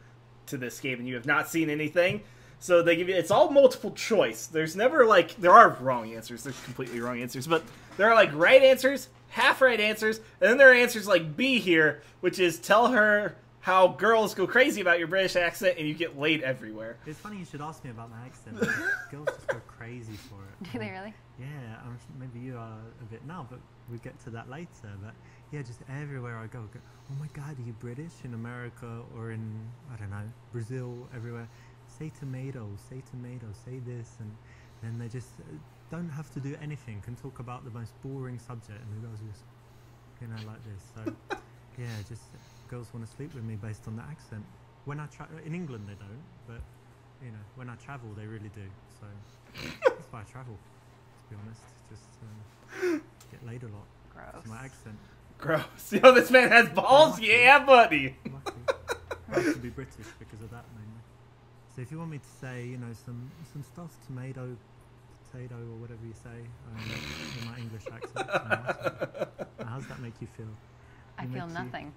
to this game and you have not seen anything, so they give you, it's all multiple choice. There's never like, there are wrong answers. There's completely wrong answers, but there are like right answers, half right answers, and then there are answers like B here, which is tell her how girls go crazy about your British accent and you get laid everywhere. It's funny you should ask me about my accent. Girls just go crazy for it. Do they really? Yeah, maybe you are a bit now, but we'll get to that later. But yeah, just everywhere I go, oh my God, are you British? In America or in, I don't know, Brazil, everywhere. Say tomato, say this. And then they just don't have to do anything, can talk about the most boring subject. And the girls are just, like this. So yeah, just girls want to sleep with me based on the accent. When I in England they don't, but when I travel they really do. So that's why I travel, to be honest. Just get laid a lot. Gross. It's my accent. Gross. Yo, this man has balls? Yeah, buddy. I have to be British because of that mainly. So if you want me to say, you know, some stuff, tomato, potato, or whatever you say, in my English accent, how does that make you feel? I feel nothing.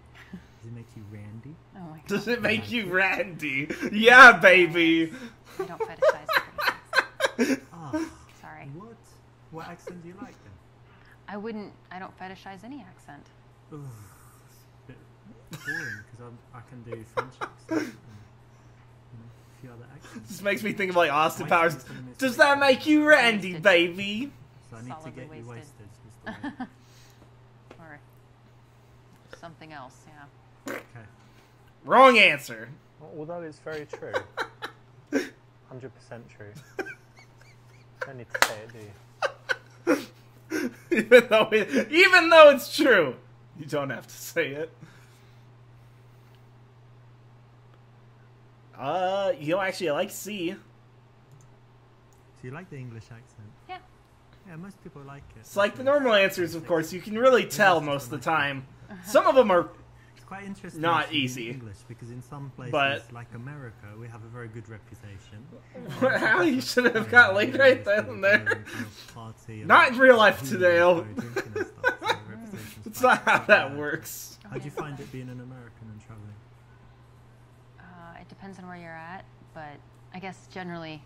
Does it make you randy? Oh my god. Does it make you randy? Yeah, baby. I don't fetishize the British. Oh, Sorry. What accent do you like then? I don't fetishize any accent. Ugh, it's a bit boring because I can do French accent and a few other accents. This makes me think of like Austin Powers. Does that make you randy, baby? So I need to get you wasted. Is the way. Or something else, yeah. Okay. Wrong answer. Although it's very true. 100% true. Don't need to say it, do you? even though it's true, you don't have to say it. Actually, I like C. So you like the English accent? Yeah. Yeah, most people like it. It's like the normal answers, of course. You can really tell most of the time. Some of them are It's quite interesting. not easy. English, because in some places, But- like America, we have a very good reputation. How you should have got laid right then and there. Party Not in real life, and Tadeo. drinking and stuff, so the reputation's That's quite not how good. that works. How do you find it being an American and traveling? It depends on where you're at, but I guess generally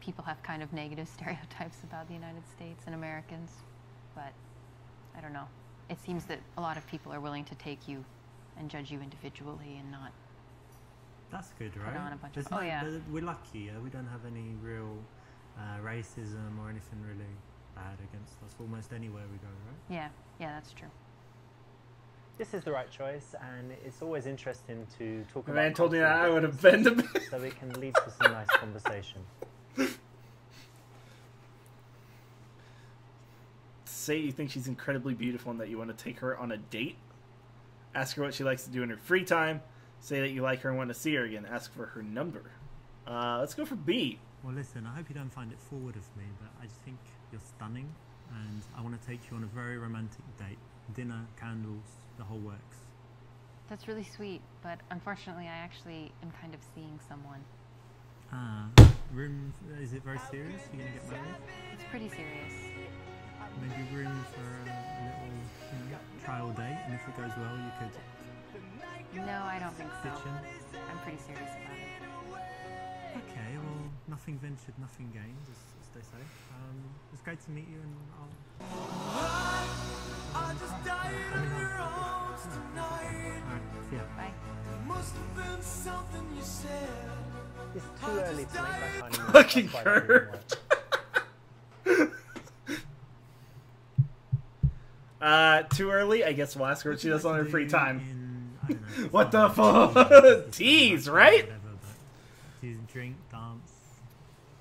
people have kind of negative stereotypes about the United States and Americans, but I don't know. It seems that a lot of people are willing to take you and judge you individually and not. That's good, right? on a bunch of- There's oh, yeah. We're lucky. We don't have any real racism or anything really bad against us almost anywhere we go, right? Yeah, that's true. This is the right choice, and it's always interesting to talk The about. man told me that I cultural would have been to differences, so it can lead to some nice conversation. Say you think she's incredibly beautiful and that you want to take her on a date. Ask her what she likes to do in her free time. Say that you like her and want to see her again. Ask for her number. Let's go for B. Well, listen, I hope you don't find it forward of me, but I just think you're stunning, and I want to take you on a very romantic date. Dinner, candles, the whole works. That's really sweet, but unfortunately I actually am kind of seeing someone. Room, is it very serious? You're going to get married? It's pretty serious. Maybe room for a little trial date, and if it goes well, you could No, I don't think so. pitch in. I'm pretty serious about it. Okay, well, nothing ventured, nothing gained, as they say. It's great to meet you, and I just died in your arms tonight. Alright, see ya. Bye. Must have been something you said. It's too early to make that kind of move. Fucking That's why that didn't curved. work. Too early? I guess we'll ask her what she does on her free time. I don't know. What the fuck? Tease, right? Whatever, but do you drink, dance,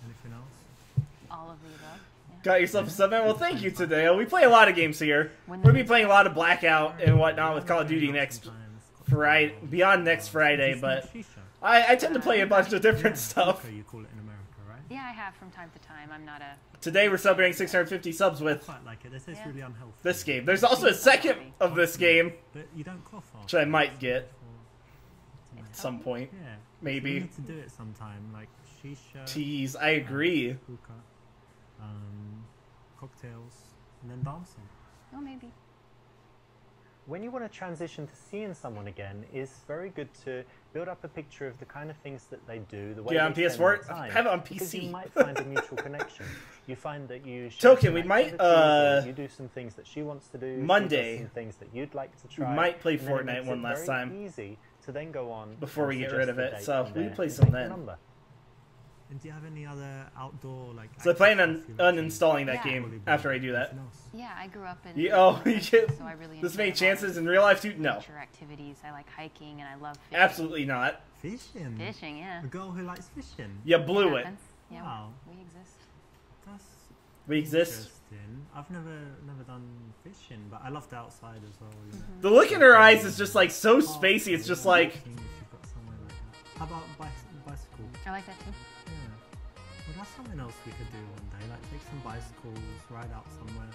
anything else? All of the above. Yeah. Got yourself a sub, man? Well, thank you, Tadeo. We play a lot of games here. When We'll the- be playing a lot of Blackout and whatnot with Call of Duty next Friday, beyond next Friday, but I tend to play a bunch of different stuff. You call it in America, right? Yeah, I have from time to time. I'm not a. Today we're celebrating 650 subs I with quite like it. They say it's Yeah. really unhealthy. this game. There's also a second of this game, But you don't cough off. which I might get Or- at some point. Yeah. Maybe. We need to do it sometime, like shisha. Tease, I agree. Hookah, cocktails, and then dancing. Oh, maybe. When you want to transition to seeing someone again, it's very good to build up a picture of the kind of things that they do, the way Yeah, on they spend PS4? their time, Have it on because PC. you might find a mutual connection. You find that you share Token, some we might, activities, or you do some things that she wants to do. she Monday, does some things that you'd like to We try. might play and then it Fortnite makes one it last very time easy to then go on before and we get suggest rid of a it, date so from we there play and some make a then. number. And do you have any other outdoor like? So I plan on activities you like to uninstalling that Yeah. game after I do that. Anything else? Yeah, I grew up in. You, oh, you Texas, get so I really this enjoy many a lot of chances in real life, too? No, nature activities. I like hiking and I love fishing. absolutely not. Fishing. Fishing, yeah. A girl who likes fishing. You blew it. Happens. Yeah, Wow. we exist. That's We exist. interesting. I've never done fishing, but I love the outside as well. You know. The look in her eyes is just like so spacey. It's just like If you've got somewhere like that. How about bicycle? I like that too. Yeah. Well, that's something else we could do one day. Like take some bicycles, ride out somewhere.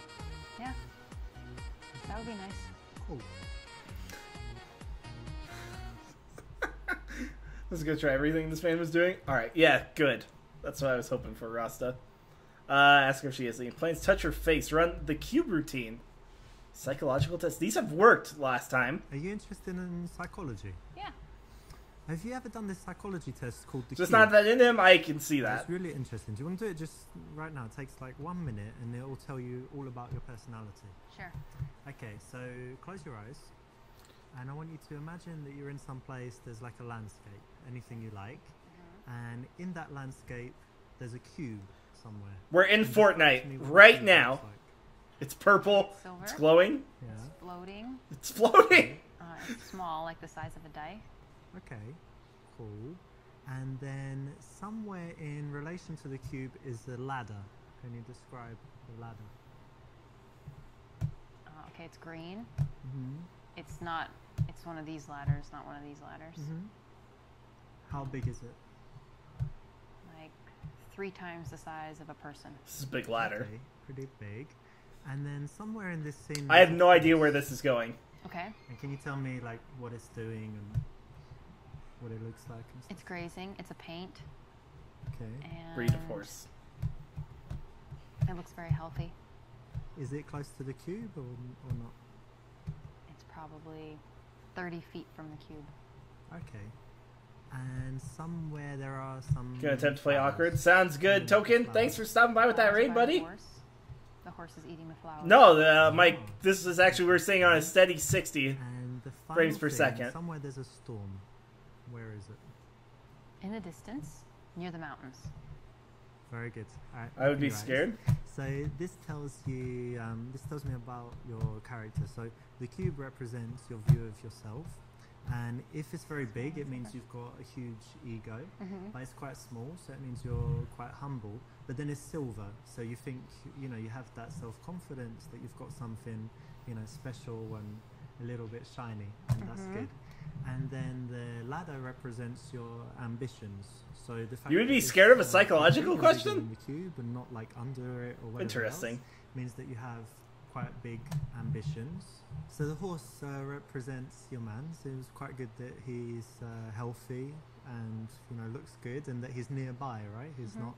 Yeah. That would be nice. Cool. Let's go try everything this man was doing. Alright, yeah, good. That's what I was hoping for, Rasta. Ask her if she has any plans. Touch her face. Run the cube routine. Psychological tests. These have worked last time. Are you interested in psychology? Yeah. Have you ever done this psychology test called the Just cube? not that in him, I can see that. It's really interesting. Do you want to do it just right now? It takes like 1 minute and it will tell you all about your personality. Sure. Okay, so close your eyes. And I want you to imagine that you're in some place, there's like a landscape, anything you like. And in that landscape, there's a cube somewhere. We're in Fortnite right now. It's purple. Silver. It's glowing. Yeah. It's floating. It's floating. It's small, like the size of a die. Okay, cool. And then somewhere in relation to the cube is a ladder. Can you describe the ladder? Okay, it's green. Mm-hmm. It's not. It's one of these ladders, not one of these ladders. Mm-hmm. How big is it? Like 3 times the size of a person. This is a big ladder. Okay, pretty big. And then somewhere in this scene... I have no idea where this is going. Okay. And can you tell me like what it's doing and what it looks like? And stuff? It's grazing. It's a paint. Okay. And Breed of horse. it looks very healthy. Is it close to the cube or not? It's probably 30 feet from the cube. Okay. And somewhere there are some... Gonna attempt to play flowers. awkward. Sounds good. Token, thanks for stopping by with that raid, buddy. The horse is eating the flowers. No, Mike, this is actually, we're staying on a steady 60 And the final frames per thing, second. Somewhere there's a storm. Where is it? In the distance, near the mountains. Very good. All right, I would be right. scared. So this tells you, this tells me about your character. So the cube represents your view of yourself. And if it's very big, it means you've got a huge ego, but it's quite small, so it means you're quite humble. But then it's silver, so you think, you know, you have that self-confidence that you've got something, you know, special and a little bit shiny, and that's good. And then the ladder represents your ambitions. So the fact You would that be it's, scared of a psychological bigger question? than the cube and not like under it or whatever Interesting. else, means that you have quite big ambitions. So the horse represents your man, so it was quite good that he's healthy and, you know, looks good, and that he's nearby, right? He's not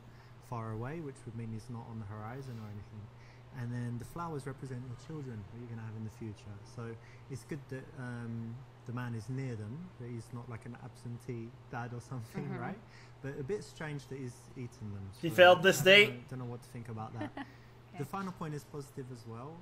far away, which would mean he's not on the horizon or anything. And then the flowers represent your children that you're going to have in the future. So it's good that the man is near them, that he's not like an absentee dad or something, right? But a bit strange that he's eaten them. He So failed this date. I don't know what to think about that. The final point is positive as well.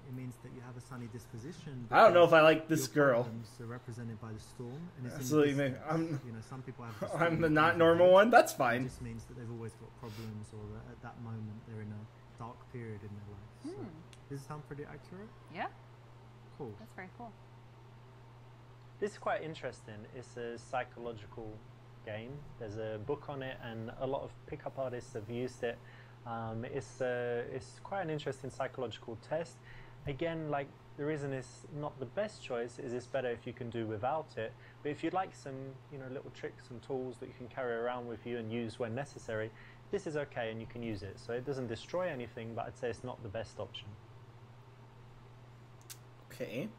It means that you have a sunny disposition. I don't know if I like because this your girl. problems are represented by the storm. And it's Absolutely, in the man. distance. You know, some people have the I'm storm the not every normal day. one. That's It fine. just means that they've always got problems, or that at that moment they're in a dark period in their life. So, does it sound pretty accurate? Yeah, Cool. that's very cool. This is quite interesting. It's a psychological game. There's a book on it, and a lot of pickup artists have used it. It's quite an interesting psychological test. Again, like, the reason it's not the best choice is it's better if you can do without it. But if you'd like some, you know, little tricks and tools that you can carry around with you and use when necessary, this is okay and you can use it. So it doesn't destroy anything, but I'd say it's not the best option. Okay.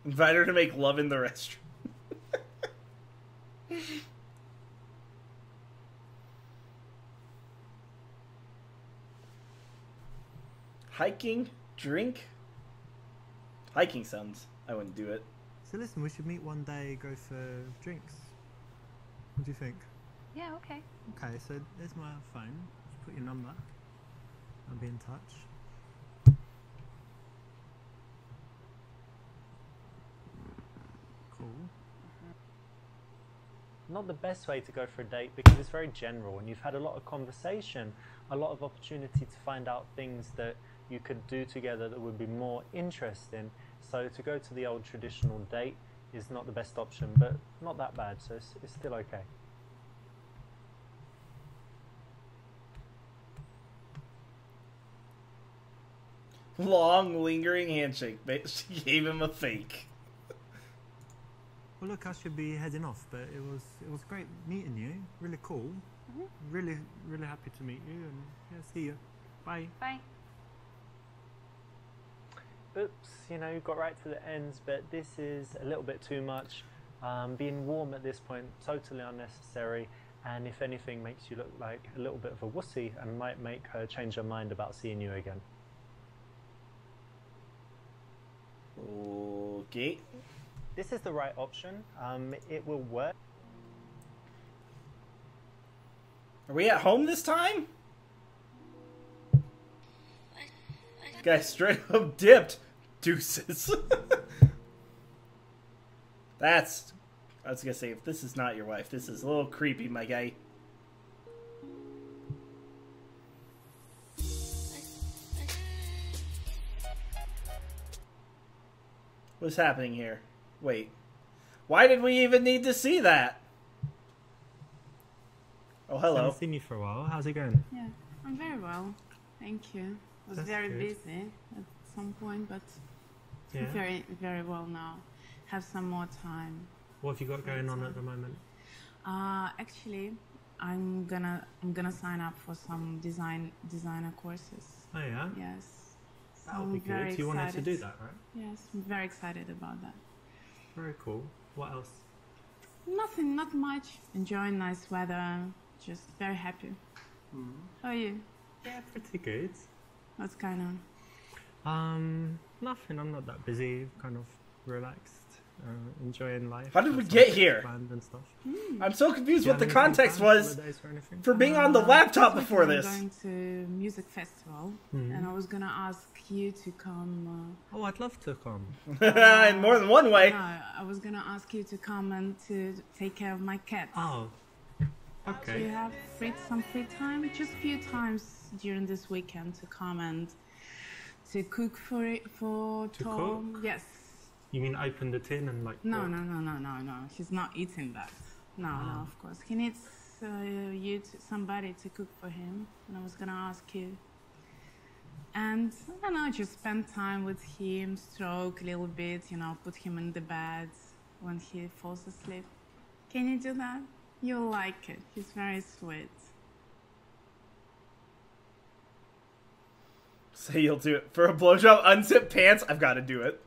Invite her to make love in the restroom. Hiking, drink. Hiking sounds. I wouldn't do it. So listen, we should meet one day, go for drinks. What do you think? Yeah, okay. Okay, so there's my phone. Just put your number. I'll be in touch. Cool. Not the best way to go for a date because it's very general and you've had a lot of conversation, a lot of opportunity to find out things that you could do together that would be more interesting. So to go to the old traditional date is not the best option, but not that bad, so it's still okay. Long, lingering handshake. She gave him a fake. Well, look, I should be heading off, but it was great meeting you. Really cool. Really happy to meet you, and yeah, see you. Bye. Bye. oops, you know, got right to the ends, but this is a little bit too much. Being warm at this point, totally unnecessary, and if anything makes you look like a little bit of a wussy and might make her change her mind about seeing you again. Okay. This is the right option. It will work. Are we at home this time? Guy straight up dipped. Deuces. That's... I was gonna say, if this is not your wife, this is a little creepy, my guy. What's happening here? Wait. Why did we even need to see that? Oh, hello. I haven't seen you for a while. How's it going? Yeah, I'm very well. Thank you. I was That's very good. busy at some point, but Yeah. I'm very, very well now. Have some more time. What have you got going on at the moment? Actually, I'm gonna sign up for some designer courses. Oh yeah? Yes. So That would be I'm very good. You wanted to excited. do that, right? Yes, I'm very excited about that. Very cool. What else? Nothing, not much. Enjoying nice weather. Just very happy. How are you? Yeah, pretty good. What's going on? Nothing. I'm not that busy. Kind of relaxed, enjoying life. How did Got we some get trips here? planned and stuff. I'm so confused Do you what the have anything context planned? was Holidays or anything? for being on the laptop This before weekend this. I'm going to music festival, Mhm. and I was gonna ask you to come. Oh, I'd love to come. In more than one way. No, I was gonna ask you to come and to take care of my cats. Oh, Do you okay. have some free time? Just a few times during this weekend to come and to cook for To Tom. cook? Yes. You mean open the tin and like? No, what? no. He's not eating that. No, Ah. of course. He needs somebody to cook for him, and I was gonna ask you. And I don't know, just spend time with him, stroke a little bit, you know, put him in the bed when he falls asleep. Can you do that? You'll like it. He's very sweet. Say you'll do it. For a blowjob, unzip pants, I've got to do it.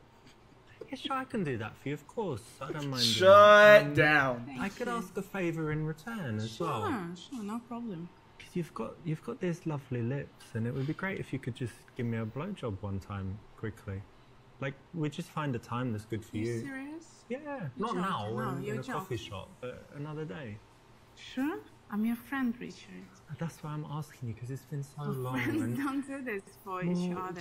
Yeah, sure, I can do that for you, of course. I don't mind. doing Shut that. down. Thank I could you. ask a favour in return as well. Sure, no problem. Because you've got these lovely lips, and it would be great if you could just give me a blowjob one time quickly. Like, we just find a time that's good for You you. serious? Yeah, not joking. now No, in you're a coffee joking. shop, but another day. Sure? I'm your friend, Richard. That's why I'm asking you, because it's been so Our long. friends And don't do this for each well, other.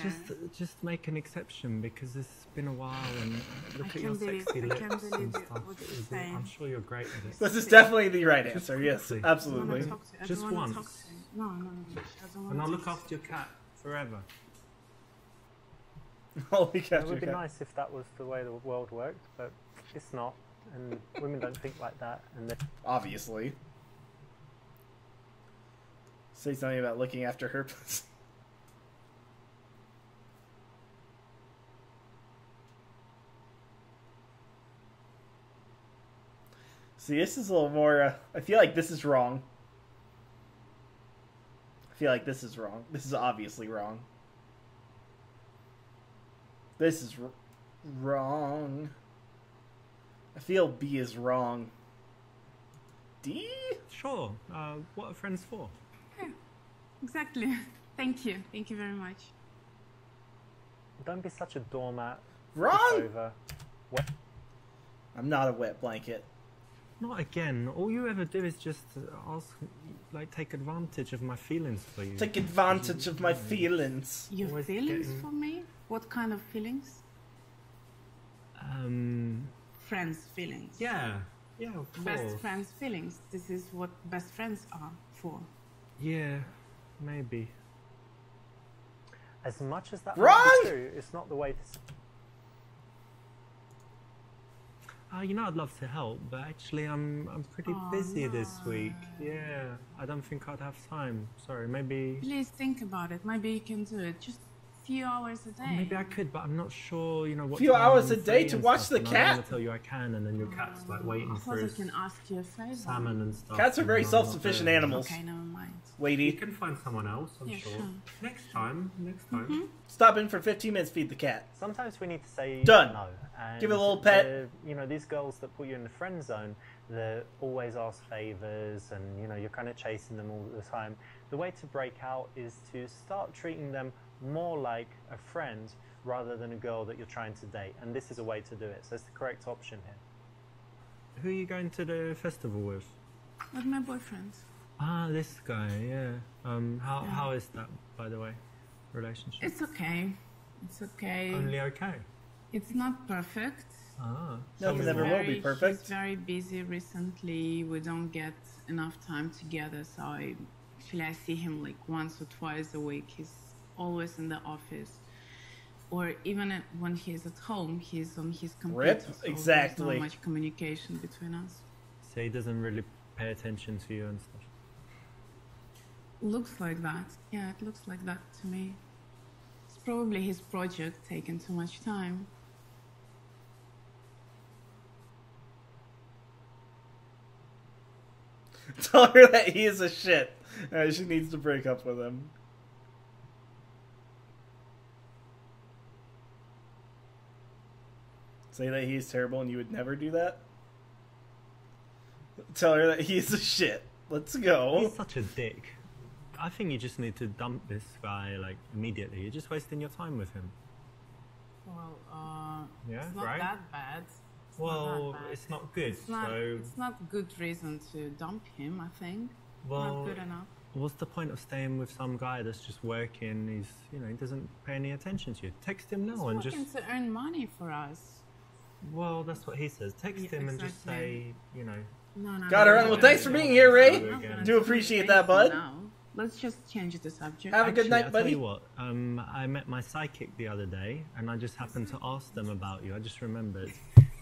just make an exception, because it's been a while, and look at can't your believe- sexy I lips can't believe and it, stuff. what you're Is it- saying. I'm sure you're great at it. This is definitely the right Just answer. Yes, quickly. I absolutely. don't wanna talk to you. I Just don't wanna talk once. to you. No. I don't wanna And I'll talk look to you. after your cat forever. Holy cow. It would be nice if that was the way the world worked, but it's not, and women don't think like that, and they Obviously. Say something about looking after her. See, this is a little more, I feel like this is wrong. I feel like this is wrong. This is obviously wrong. This is wrong. I feel B is wrong. D? Sure. What are friends for? Exactly. Thank you. Thank you very much. don't be such a doormat. Wrong! It's over. I'm not a wet blanket. Not again. All you ever do is just ask, like, take advantage of my feelings for you. Take advantage of my feelings. Your Always feelings getting- for me? What kind of feelings? Friends' feelings. Yeah. Yeah, of course. Best friends' feelings. This is what best friends are for. Yeah, maybe. As much as that Wrong! might be true, it's not the way to. You know, I'd love to help, but actually I'm pretty Oh, busy this no. week. Yeah, I don't think I'd have time. Sorry, maybe... Please think about it. Maybe you can do it. Just few hours a day. Maybe I could, but I'm not sure, you know, what Few time hours I'm a day free to and watch stuff, the and I cat? don't want to tell you I can, and then your cat's like waiting I for suppose I his can ask you a favor. salmon and stuff. Cats are and very I'm not self-sufficient there. animals. Okay, never mind. You Waity. can find someone else, I'm Yeah, sure. sure. Next time. Stop in for 15 minutes, feed the cat. Sometimes we need to say Done. no. And Give it a little pet. You know, these girls that put you in the friend zone, they always ask favors, and you know, you're kind of chasing them all the time. The way to break out is to start treating them more like a friend rather than a girl that you're trying to date, and this is a way to do it. So it's the correct option here. Who are you going to the festival with? With my boyfriend. Ah, this guy, yeah. How is that, by the way, relationship? It's okay. It's okay. Only okay. It's not perfect. Ah, Nothing ever will be perfect. He's very busy recently. We don't get enough time together, so I see him like once or twice a week. He's always in the office. Or even when he's at home, he's on his computer. Rip, so exactly. There's not much communication between us. So he doesn't really pay attention to you and stuff. Looks like that. Yeah, it looks like that to me. It's probably his project taking too much time. Tell her that he is a shit. She needs to break up with him. Say that he's terrible and you would never do that? Tell her that he's a shit. Let's go. He's such a dick. I think you just need to dump this guy like immediately. You're just wasting your time with him. Well, Yeah, it's not right? that bad. Well, it's not good. It's not good reason to dump him, I think. Well, Not good enough. what's the point of staying with some guy that's just working? He's, you know, he doesn't pay any attention to you. Text him now and He's just. working to earn money for us. Well, that's what he says. Text Yeah, him and just exactly. say, you know. No, Got her on. Well, thanks for being here, Ray. Again. Do appreciate that, bud. Now. Let's just change the subject. Have a good night, I'll buddy. tell you what, I met my psychic the other day, and I just happened to ask them about you. I just remembered,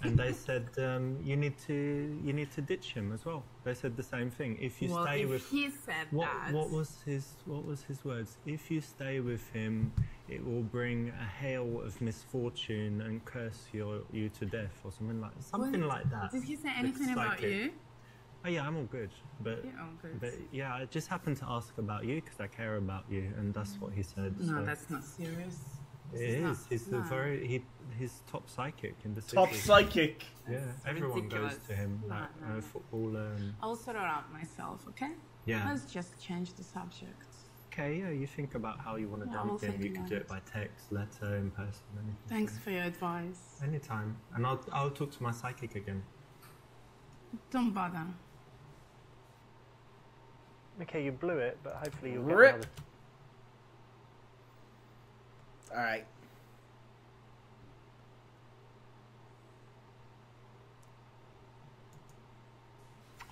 and they said you need to ditch him as well. They said the same thing. If you stay if with he said what that. was his words? If you stay with him, it will bring a hail of misfortune and curse you to death, or something like that. Did he say The anything about psychic. you? Oh yeah, I'm all good, but Yeah, all good. but yeah, I just happened to ask about you because I care about you, and that's what he said. No, so. that's not serious. It This is. not- He's no. he's top psychic in the city. Top psychic. Yeah, everyone ridiculous. goes to him, No, like no. a footballer. And, I'll sort it out myself, okay? yeah. Let's just change the subject. Okay. Yeah. You think about how you want to Yeah, I'll dump him. think You could about do it. it by text, letter, in person, anything. Thanks for your advice. Anytime, and I'll talk to my psychic again. Don't bother. Okay, you blew it, but hopefully you'll get Rip. another. Alright.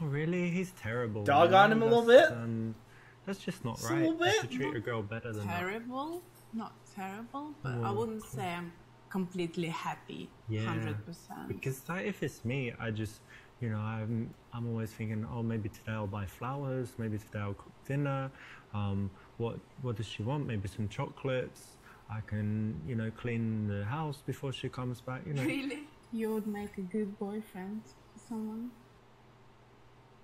Oh really? He's terrible. Dog man. on him a little bit? That's just not Just a right. little You bit? should treat a girl better than that. Terrible? Not terrible, but I Well, wouldn't say I'm completely happy. Yeah. 100%. Because like, if it's me, I just, you know, I'm always thinking, oh, maybe today I'll buy flowers, maybe today I'll cook dinner. What does she want? Maybe some chocolates. I can, you know, clean the house before she comes back. You know. Really? You would make a good boyfriend for someone?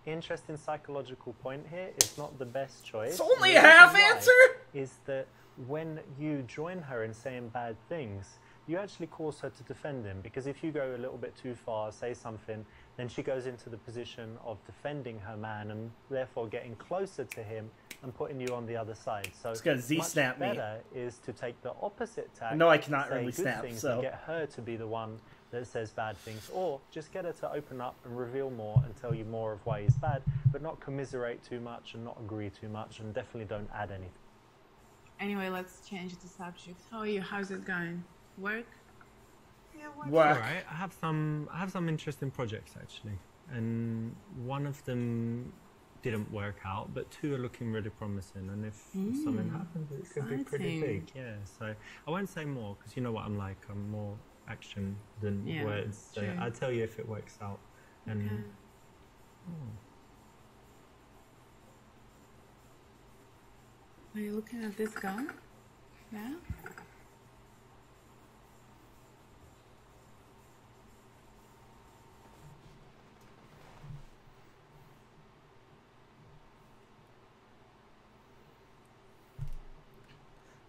Interesting psychological point here. It's not the best choice. It's only The a half reason why answer? Is that when you join her in saying bad things, you actually cause her to defend him, because if you go a little bit too far, say something, then she goes into the position of defending her man and therefore getting closer to him and putting you on the other side. So It's gonna Z-snap me. much better is to take the opposite tack. No, I cannot say really good snap, things so. and get her to be the one that says bad things, or just get her to open up and reveal more and tell you more of why he's bad, but not commiserate too much and not agree too much, and definitely don't add anything. Anyway, let's change the subject. How are you? How's it going? Work? Yeah, Work. Alright, I have some interesting projects actually, and one of them didn't work out, but two are looking really promising. And if something happens, it could be pretty exciting. big. Yeah. So I won't say more because you know what I'm like. I'm more action than Yeah, words. So true. I'll tell you if it works out. And Okay. oh, Are you looking at this guy? Yeah?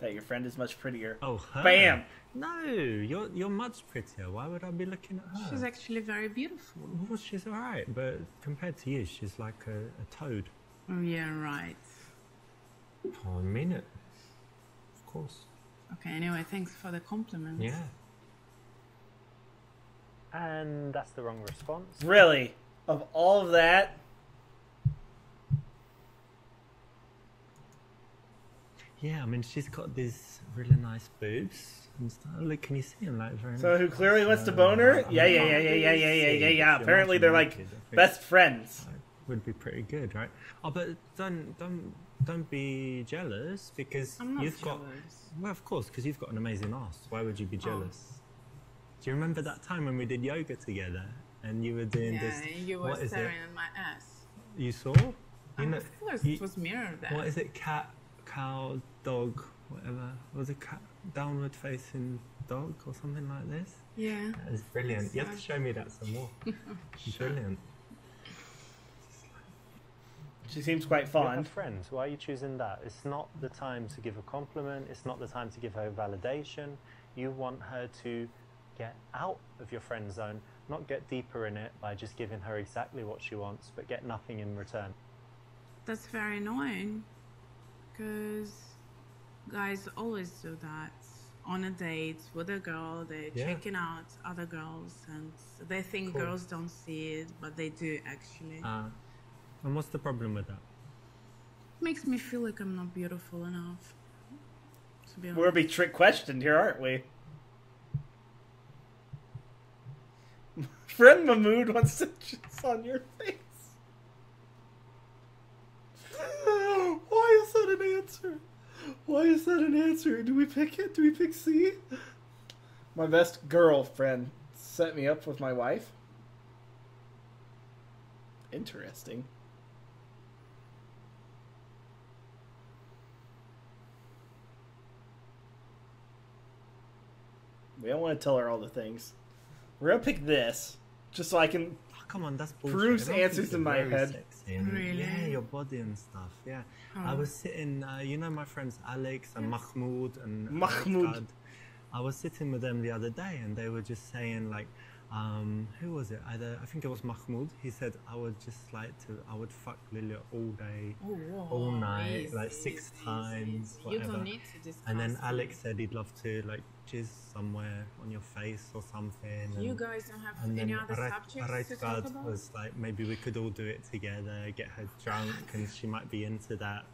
That your friend is much prettier. Oh, her? Bam! No, you're much prettier. Why would I be looking at her? She's actually very beautiful. Well, she's alright, but compared to you, she's like a toad. Oh, yeah, right. Oh, I mean it. Of course. Okay, anyway, thanks for the compliment. Yeah. And that's the wrong response. Really? Of all of that? Yeah, I mean, she's got these really nice boobs and stuff. Look, can you see them? Like, very So nice. who clearly wants to bone her? Yeah. Apparently they're like best friends. Would be pretty good, right? Oh, but don't be jealous because I'm not you've got. jealous. Well, of course, because you've got an amazing ass. Why would you be jealous? Do you remember that time when we did yoga together and you were doing Yeah, this? and you were what is staring it? at my ass. You saw? You know, Of course, you- it was mirrored there. What is it? Cat, cow, dog, whatever. Was it cat downward facing dog or something like this? Yeah. That is brilliant. You have to show me that some more. Brilliant. She seems quite You have fond. friends. Why are you choosing that? It's not the time to give a compliment. It's not the time to give her validation. You want her to get out of your friend zone, not get deeper in it by just giving her exactly what she wants, but get nothing in return. That's very annoying because guys always do that. On a date with a girl, they're Yeah. checking out other girls and they think Cool. girls don't see it, but they do actually. And what's the problem with that? Makes me feel like I'm not beautiful enough. To be honest. We're being trick questioned here, aren't we? Friend Mahmood wants to kiss on your face. Why is that an answer? Why is that an answer? Do we pick it? Do we pick C? My best girlfriend set me up with my wife. Interesting. We don't want to tell her all the things. We're gonna pick this, just so I can. Oh, come on, that's bullshit. Bruce Everyone answers thinks in you're my very head. sexy and Really? Yeah, your body and stuff. Yeah. I was sitting, you know, my friends Alex and Mahmoud and Mahmoud. Rashad? I was sitting with them the other day, and they were just saying like, who was it? I think it was Mahmoud. He said, I would fuck Lilia all day, Oh, whoa, all night, easy, like 6 times, You whatever. don't need to discuss And then it. Alex said he'd love to like jizz somewhere on your face or something. You and- guys don't have and any then other subjects to talk about? was like, maybe we could all do it together, get her drunk, and she might be into that.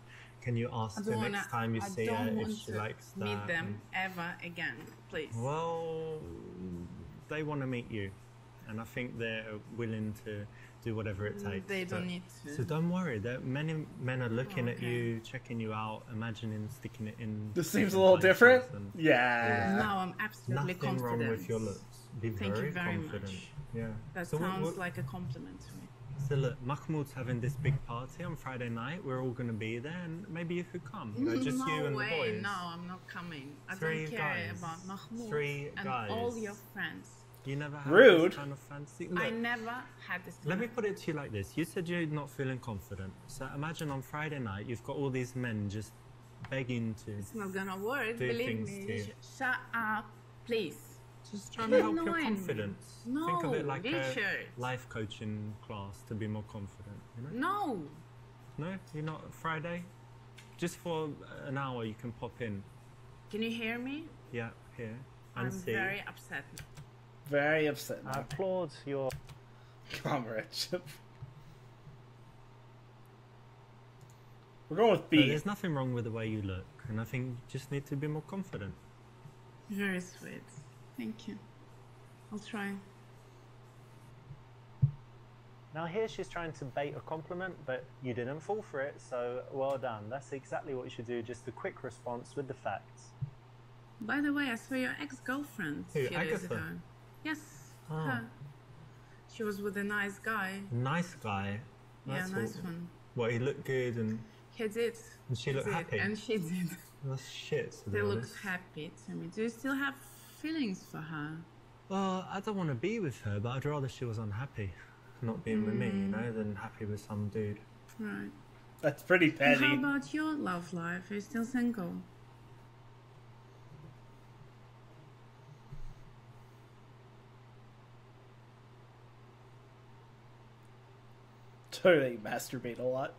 Can you ask her next time you see her if she likes that? meet them ever again, please. Well, they want to meet you, and I think they're willing to do whatever it takes. They don't but- need to. So don't worry. Many men are looking at you, checking you out, imagining sticking it in. This seems a different little different. places and- Yeah. Now I'm absolutely Nothing confident. wrong with your looks. Be Thank very you very confident. much. Yeah. That So sounds like a compliment to me. So look, Mahmoud's having this big party on Friday night. We're all going to be there, and maybe you could come. You know, just no you and way, the boys. no, I'm not coming. I 3 don't care guys. about Mahmoud 3 and guys. all your friends. You never had Rude. this kind of fancy. I Look, never had this. let me put it to you like this. You said you're not feeling confident. So imagine on Friday night, you've got all these men just begging to. It's not gonna work. Do Believe things me. to you. Shut up, please. Just trying to help your Annoying. confidence. Think of No, it like a Richard. life coaching class to be more confident. You know? No. No, you're not Friday. Just for an hour, you can pop in. Can you hear me? Yeah, here and I'm see. very upset. Very upset I now. applaud your Comradeship. We're going with But B. there's nothing wrong with the way you look, and I think you just need to be more confident. Very sweet. Thank you. I'll try. Now here she's trying to bait a compliment, but you didn't fall for it, so well done. That's exactly what you should do, just a quick response with the facts. By the way, I saw your ex-girlfriend a Who, few days Agatha? ago. Yes, Oh. her. She was with a nice guy. Nice guy. Yeah, nice all- one. What, he looked good and He did. she He looked did, happy? and she did. That's shit, to be They looked honest. happy to me. Do you still have feelings for her? Well, I don't want to be with her, but I'd rather she was unhappy not being with me, you Mm. know, than happy with some dude. Right. That's pretty And petty. how about your love life? Are you still single? Totally masturbate a lot.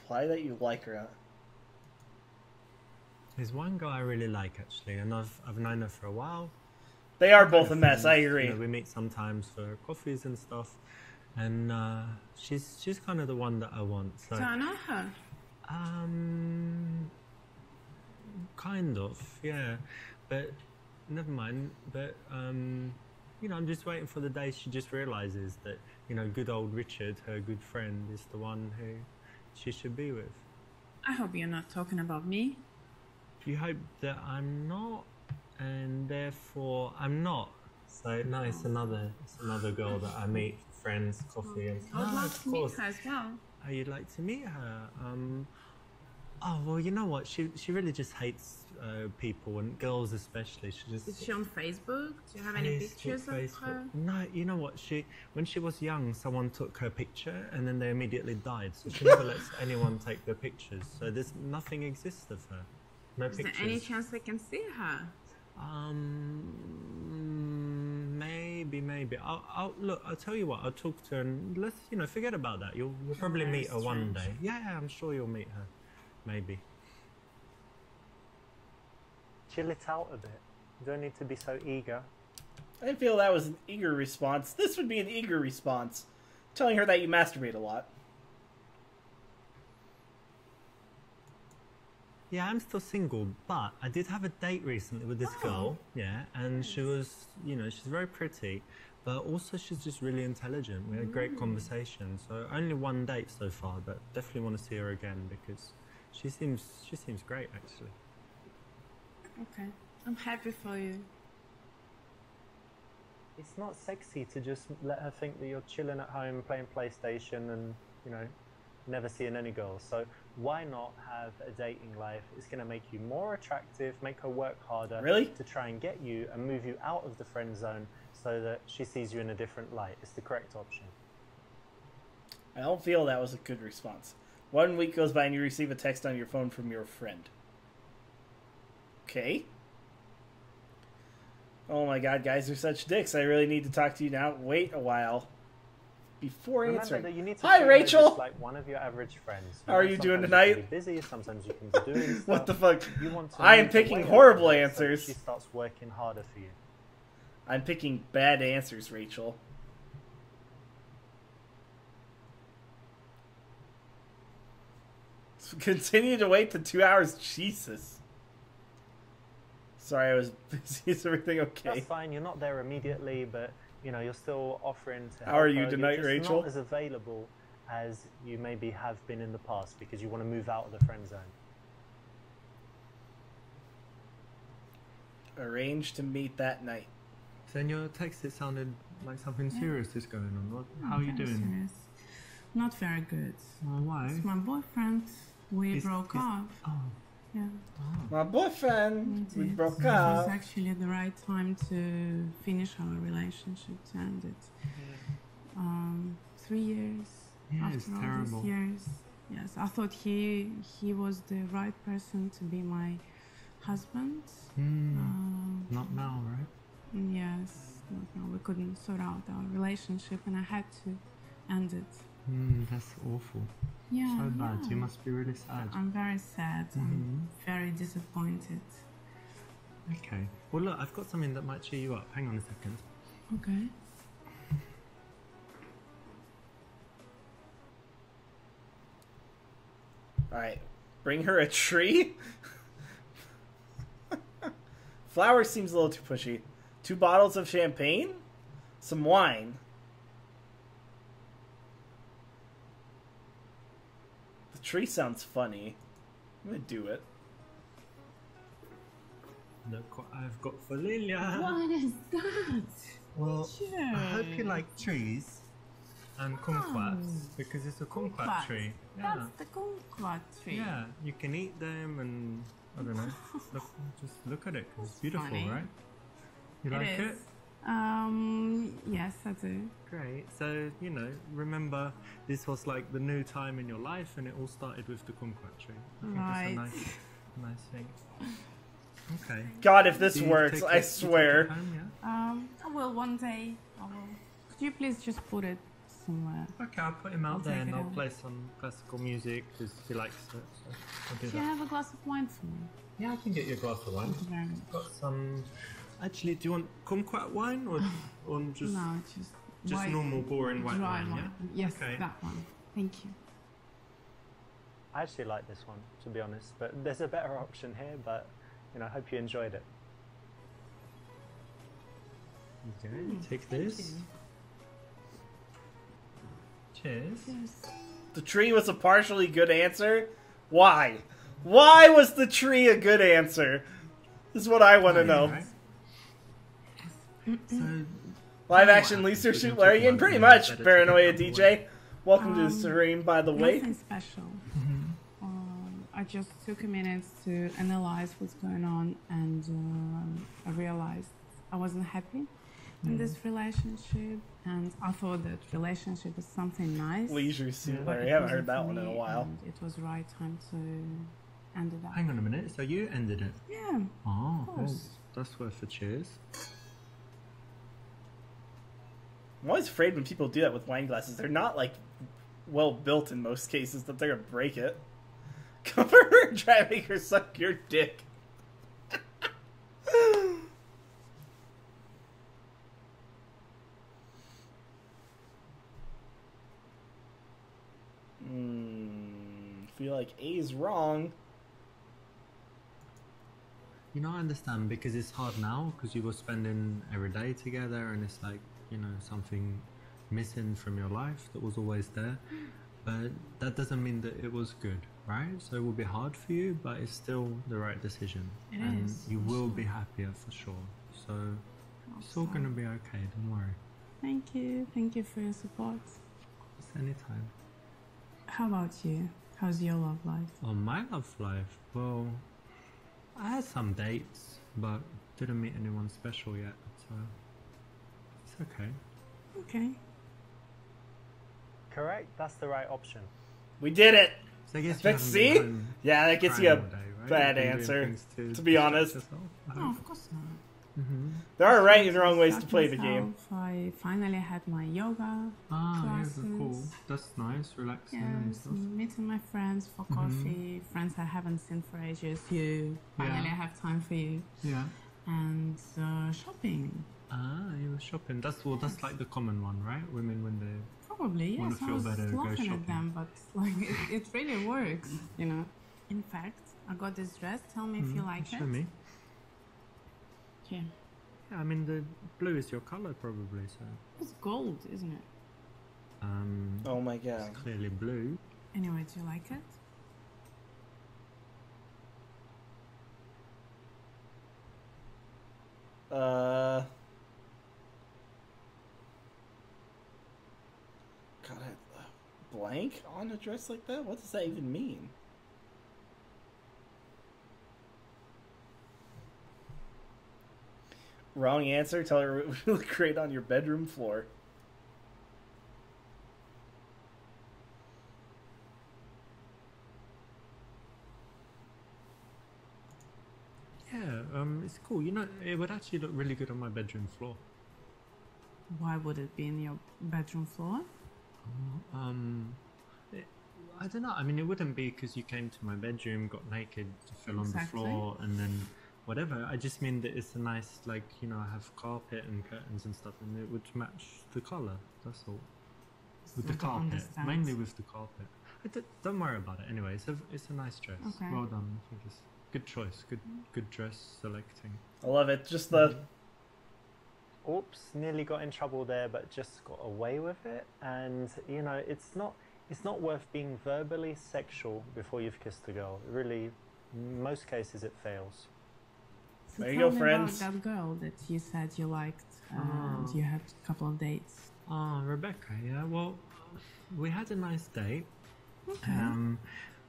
Imply that you like her. There's one girl I really like actually, and I've known her for a while. They are both a mess. I agree. You know, we meet sometimes for coffees and stuff, and she's kind of the one that I want. So I know her. Kind of, yeah, but never mind. But you know, I'm just waiting for the day she just realizes that, you know, good old Richard, her good friend, is the one who she should be with. I hope you're not talking about me. You hope that I'm not, and therefore I'm not. So no, it's another girl that I meet, friends, coffee, and I would like to meet her as well. Oh, you'd like to meet her? Oh well, you know what? She really just hates people, and girls especially. She just. Is she on Facebook? Do you have any pictures of her? No, you know what? When she was young, someone took her picture, and then they immediately died. So she never lets anyone take their pictures. So there's nothing exists of her. No Is pictures. there any chance we can see her? Maybe. I'll look. I'll tell you what. I'll talk to her, and let's, you know, forget about that. You'll probably meet her one day. Yeah, I'm sure you'll meet her. Maybe. Chill it out a bit. You don't need to be so eager. I didn't feel that was an eager response. This would be an eager response. Telling her that you masturbate a lot. Yeah, I'm still single, but I did have a date recently with this girl. Yeah, and she was, you know, she's very pretty, but also she's just really intelligent. We had great conversation. So only one date so far, but definitely want to see her again because she seems great actually. Okay, I'm happy for you. It's not sexy to just let her think that you're chilling at home playing PlayStation and, you know, never seeing any girls. So why not have a dating life? It's going to make you more attractive, make her work harder. Really? To try and get you and move you out of the friend zone so that she sees you in a different light. It's the correct option. I don't feel that was a good response. 1 week goes by and you receive a text on your phone from your friend. Okay. Oh my god, guys are such dicks. I really need to talk to you now. Wait a while. Before answering. That you need to Hi, Rachel! just like one of your average friends. How are you doing tonight? You can be busy, sometimes you can be doing stuff. What the fuck? You want to I am move picking away horrible from it so answers. she starts working harder for you. I'm picking bad answers, Rachel. So continue to wait the 2 hours. Jesus. Sorry, I was busy. Is everything okay? That's fine. You're not there immediately, but you know you're still offering to. How are you her. tonight, you're just Rachel? Not as available as you maybe have been in the past because you want to move out of the friend zone. Arrange to meet that night. So in your text, it sounded like something serious is going on. How are you doing? Serious. Not very good. Why? It's my boyfriend. We broke up. Oh. Yeah. My boyfriend. We Indeed. broke It up. was actually the right time to finish our relationship, to end it. 3 years Yeah, after it's all terrible. these years. Yes, I thought he was the right person to be my husband. Not now, right? Yes, not now. We couldn't sort out our relationship, and I had to end it. That's awful. Yeah, So bad. yeah. You must be really sad. I'm very sad. I'm very disappointed. Okay. Well, look, I've got something that might cheer you up. Hang on a second. Okay. Alright. Bring her a tree? Flower seems a little too pushy. 2 bottles of champagne? Some wine. The tree sounds funny. I'm gonna do it. Look what I've got for Lilia. What is that? Well, I hope you like trees and kumquats because it's a kumquat tree. Yeah. That's the kumquat tree. Yeah, you can eat them and I don't know. Just look at it. It's beautiful, funny. right? You like It it? is. Yes, I do. Great. So, you know, remember this was like the new time in your life and it all started with the kumquat tree. I think Right. it's a nice thing. Okay. God, if this Do you works, take I it- you take it swear. home, yeah? will one day. I will. Could you please just put it somewhere? Okay, I'll put him out I'll there take and it I'll out. play some classical music because he likes it. So I'll do Do you that. have a glass of wine for me? Yeah, I can get you a glass of wine. Thank you very much. Got some. Actually, do you want kumquat wine or just No, just white, normal boring white dry wine? Yeah. Yes, Okay. that one. Thank you. I actually like this one, to be honest, but there's a better option here, but, you know, I hope you enjoyed it. Okay, take this. Cheers. The tree was a partially good answer? Why? Why was the tree a good answer? This is what I want to know. Right. So, Live action Lisa shoot Larry in pretty much, Paranoia DJ. Welcome to the stream, by the way. Nothing special. I just took a minute to analyze what's going on, and I realized I wasn't happy in this relationship, and I thought that relationship was something nice. Leisure suit but Larry. I it haven't wasn't heard that for one in a me, while. and it was the right time to end it up. hang on a minute. So you ended it? Yeah. Oh, Of course. that's worth a cheers. I'm always afraid when people do that with wine glasses. They're not, like, well built in most cases, that they're gonna break it. Cover her and try to make her suck your dick. Feel like A's wrong. You know, I understand because it's hard now because you were spending every day together and it's like, you know, something missing from your life that was always there. But that doesn't mean that it was good, right? So it will be hard for you, but it's still the right decision. It is, You for will sure. be happier for sure. So it's all going to be okay, don't worry. Thank you. Thank you for your support. It's anytime. How about you? How's your love life? On my love life, well, I had some dates, but didn't meet anyone special yet, so it's okay. Okay. Correct? That's the right option. We did it! So I guess you Think- haven't see? been home Yeah, that gets crying you a all day, right? bad You've been doing answer, things to be distract honest. yourself, I No, hope. of course not. There are right and wrong ways to Distract play the game. myself. I finally had my yoga Ah, classes. yeah, cool. That's nice, relaxing and Yes, stuff. meeting my friends for coffee, friends I haven't seen for ages. You finally Yeah. have time for you, Yeah. and shopping. Ah, you were shopping. That's like the common one, right? Women when they. Probably Wanna yes. I feel was better, go laughing shopping. at them, but like it really works, you know. In fact, I got this dress. Tell me if you like Show it. me. Yeah, Yeah, I mean the blue is your color probably, so. it's gold, isn't it? Oh my god. It's clearly blue. Anyway, do you like it? God, blank on a dress like that? What does that even mean? Wrong answer. Tell her it would look great on your bedroom floor. Yeah, it's cool. You know, it would actually look really good on my bedroom floor. Why would it be in your bedroom floor? I don't know. I mean, it wouldn't be because you came to my bedroom, got naked, fell on the Exactly. floor, and then whatever. I just mean that it's a nice, like, you know, I have carpet and curtains and stuff, and it would match the color. That's all. With the I don't carpet, understand. mainly with the carpet. Don't worry about it. Anyway, it's a nice dress. Okay. Well done. I think it's good choice. Good dress selecting. I love it. Just the Oops, nearly got in trouble there, but just got away with it. And you know, it's not worth being verbally sexual before you've kissed a girl. Really, in most cases it fails. So There you tell go, me friends. about that girl that you said you liked, and you had a couple of dates. Oh, Rebecca. Yeah. Well, we had a nice date. Okay.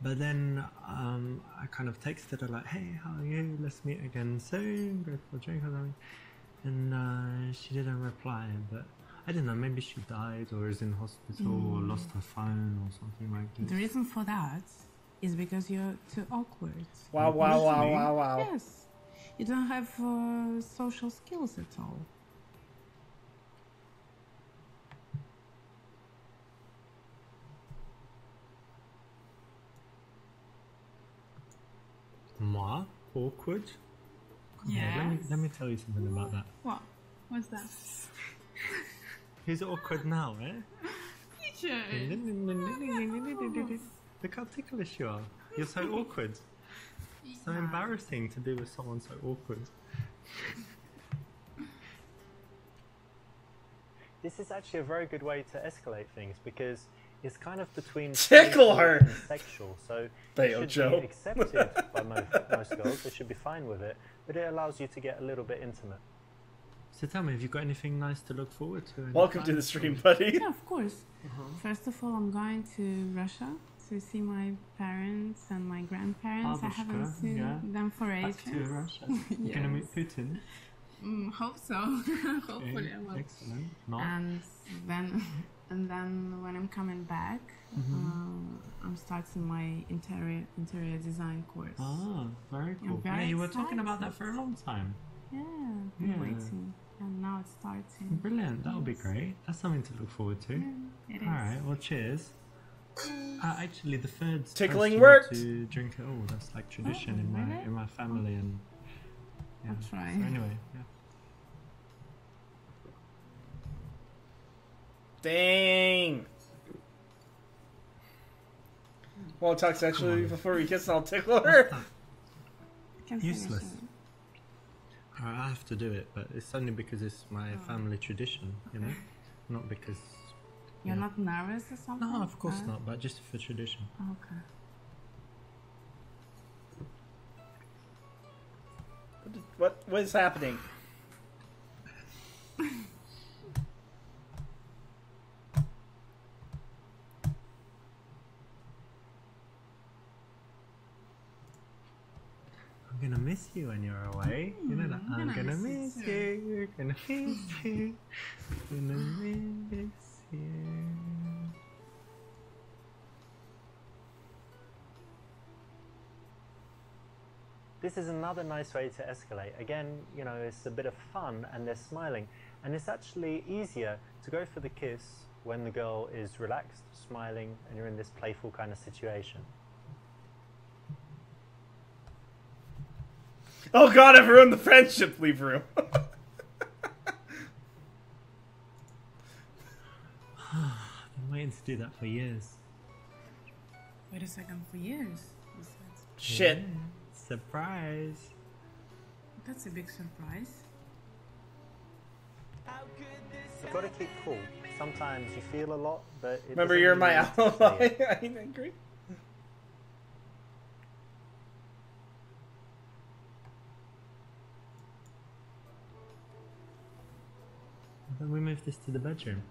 But then I kind of texted her like, "Hey, how are you? Let's meet again soon. Go for a drink or something." And she didn't reply. But I don't know. Maybe she died or is in hospital or lost her phone or something like this. The reason for that is because you're too awkward. wow, wow, wow, wow, wow. Yes. You don't have social skills at all. awkward? Yeah. Let me tell you something about that. What? What's that? Who's awkward now, eh? Teacher. Look how ticklish you are. You're so awkward. So embarrassing to be with someone so awkward. This is actually a very good way to escalate things because it's kind of between Tickle her! and sexual, so it should Joe. be accepted by most girls. They should be fine with it, but it allows you to get a little bit intimate. So tell me, have you got anything nice to look forward to? Welcome to the stream, buddy. Yeah, of course. First of all, I'm going to Russia to see my parents and my grandparents. I haven't seen them for ages. Back to Russia. You're gonna meet Putin. Hope so. Hopefully I will. Excellent. Not. And then when I'm coming back, I'm starting my interior design course. Ah, very cool. very You were talking excited. about that for a long time. Yeah, I'm waiting, and now it's starting. Brilliant. That'll be great. That's something to look forward to. It All right. Well, cheers. Actually, the third Tickling toast, you worked. need to drink it all. That's like tradition in my family, and yeah. I'll try. So anyway, yeah. Dang. Won't talk sexually before we kiss and I'll tickle her. Useless. I have to do it, but it's only because it's my family tradition, you know? Not because... You're not nervous or something? No, of course not, but just for tradition. Okay. What is happening? I'm gonna miss you when you're away. You know that. I'm gonna miss you. Gonna miss you. Gonna miss you. This is another nice way to escalate. Again, you know, it's a bit of fun and they're smiling. And it's actually easier to go for the kiss when the girl is relaxed, smiling, and you're in this playful kind of situation. Oh god, I've ruined the friendship leave room. I've been waiting to do that for years. Wait a second, for years? Shit. Yeah. Surprise. That's a big surprise. You've got to keep cool. Sometimes you feel a lot, but it Remember, doesn't you're mean my you need to ally. say it. I agree. Then we move this to the bedroom.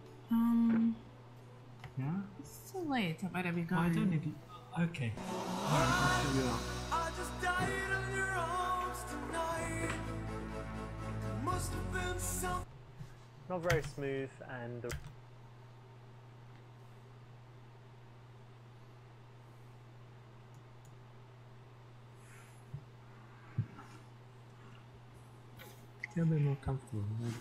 Yeah? It's too late. I better be Oh, I going. don't need you. Okay. Alright, I'll show you up. I just died in your arms tonight. Must have been something. Not very smooth, and Get a bit more comfortable. Maybe.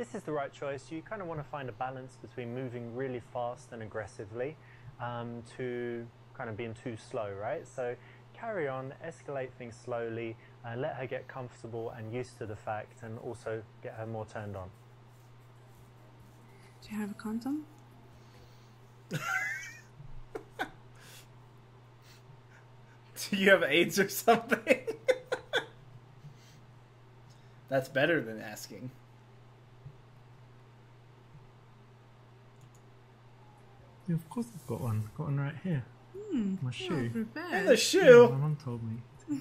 this is the right choice. You kind of want to find a balance between moving really fast and aggressively to kind of being too slow, right? So carry on, escalate things slowly, let her get comfortable and used to the fact, and also get her more turned on. Do you have a condom? Do you have AIDS or something? That's better than asking. Yeah, of course I've got one. Got one right here. My shoe. And the shoe? My mum told me. Who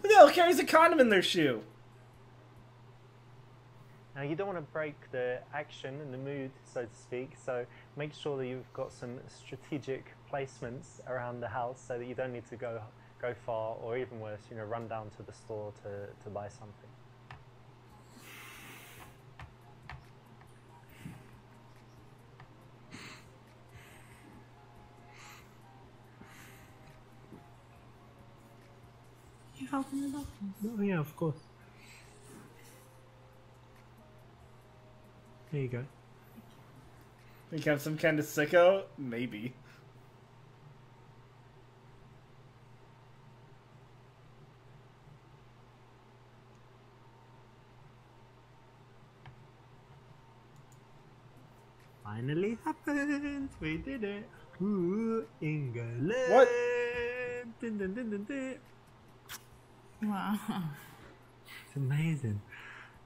the hell carries a condom in their shoe? Now you don't want to break the action and the mood, so to speak, so make sure that you've got some strategic placements around the house so that you don't need to go far, or even worse, you know, run down to the store to buy something. You helping me out? Oh yeah, of course. There you go. Think I'm some kind of sicko? Maybe. Finally happened. We did it. Ooh, England. What? Dun, dun, dun, dun, dun. Wow. It's amazing.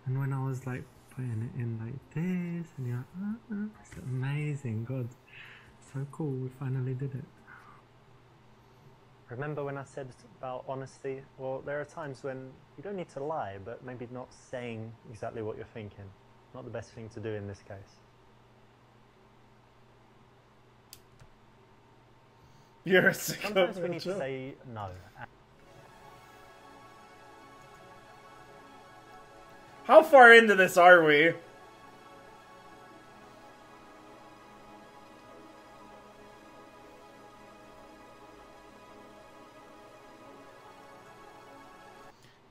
And when I was like putting it in like this, and you're like, it's amazing. God, so cool. We finally did it. Remember when I said about honesty? Well, there are times when you don't need to lie, but maybe not saying exactly what you're thinking. Not the best thing to do in this case. You're a sicko. Sometimes we need to say no. How far into this are we?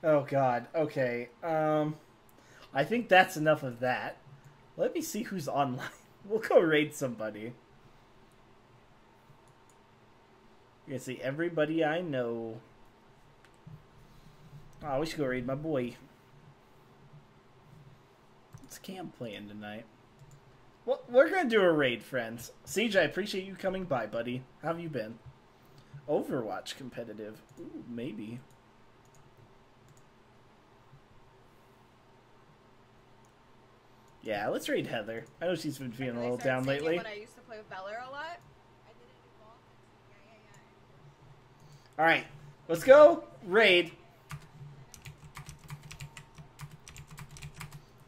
Oh god, okay. I think that's enough of that. Let me see who's online. We'll go raid somebody. You're gonna see everybody I know. Oh, we should go raid my boy. What's Cam playing tonight? Well, we're gonna do a raid, friends. Siege, I appreciate you coming by, buddy. How have you been? Overwatch competitive. Ooh, maybe. Yeah, let's raid Heather. I know she's been feeling a little down lately. When I used to play with Beller a lot. Alright, let's go raid.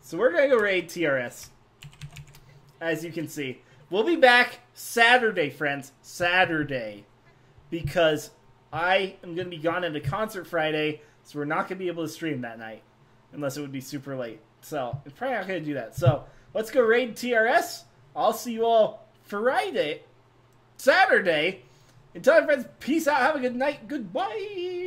So we're going to go raid TRS. As you can see. We'll be back Saturday, friends. Saturday. Because I am going to be gone at a concert Friday, so we're not going to be able to stream that night. Unless it would be super late. So, I'm probably not going to do that. So, let's go raid TRS. I'll see you all Friday. Saturday. Until then, friends, peace out. Have a good night. Goodbye.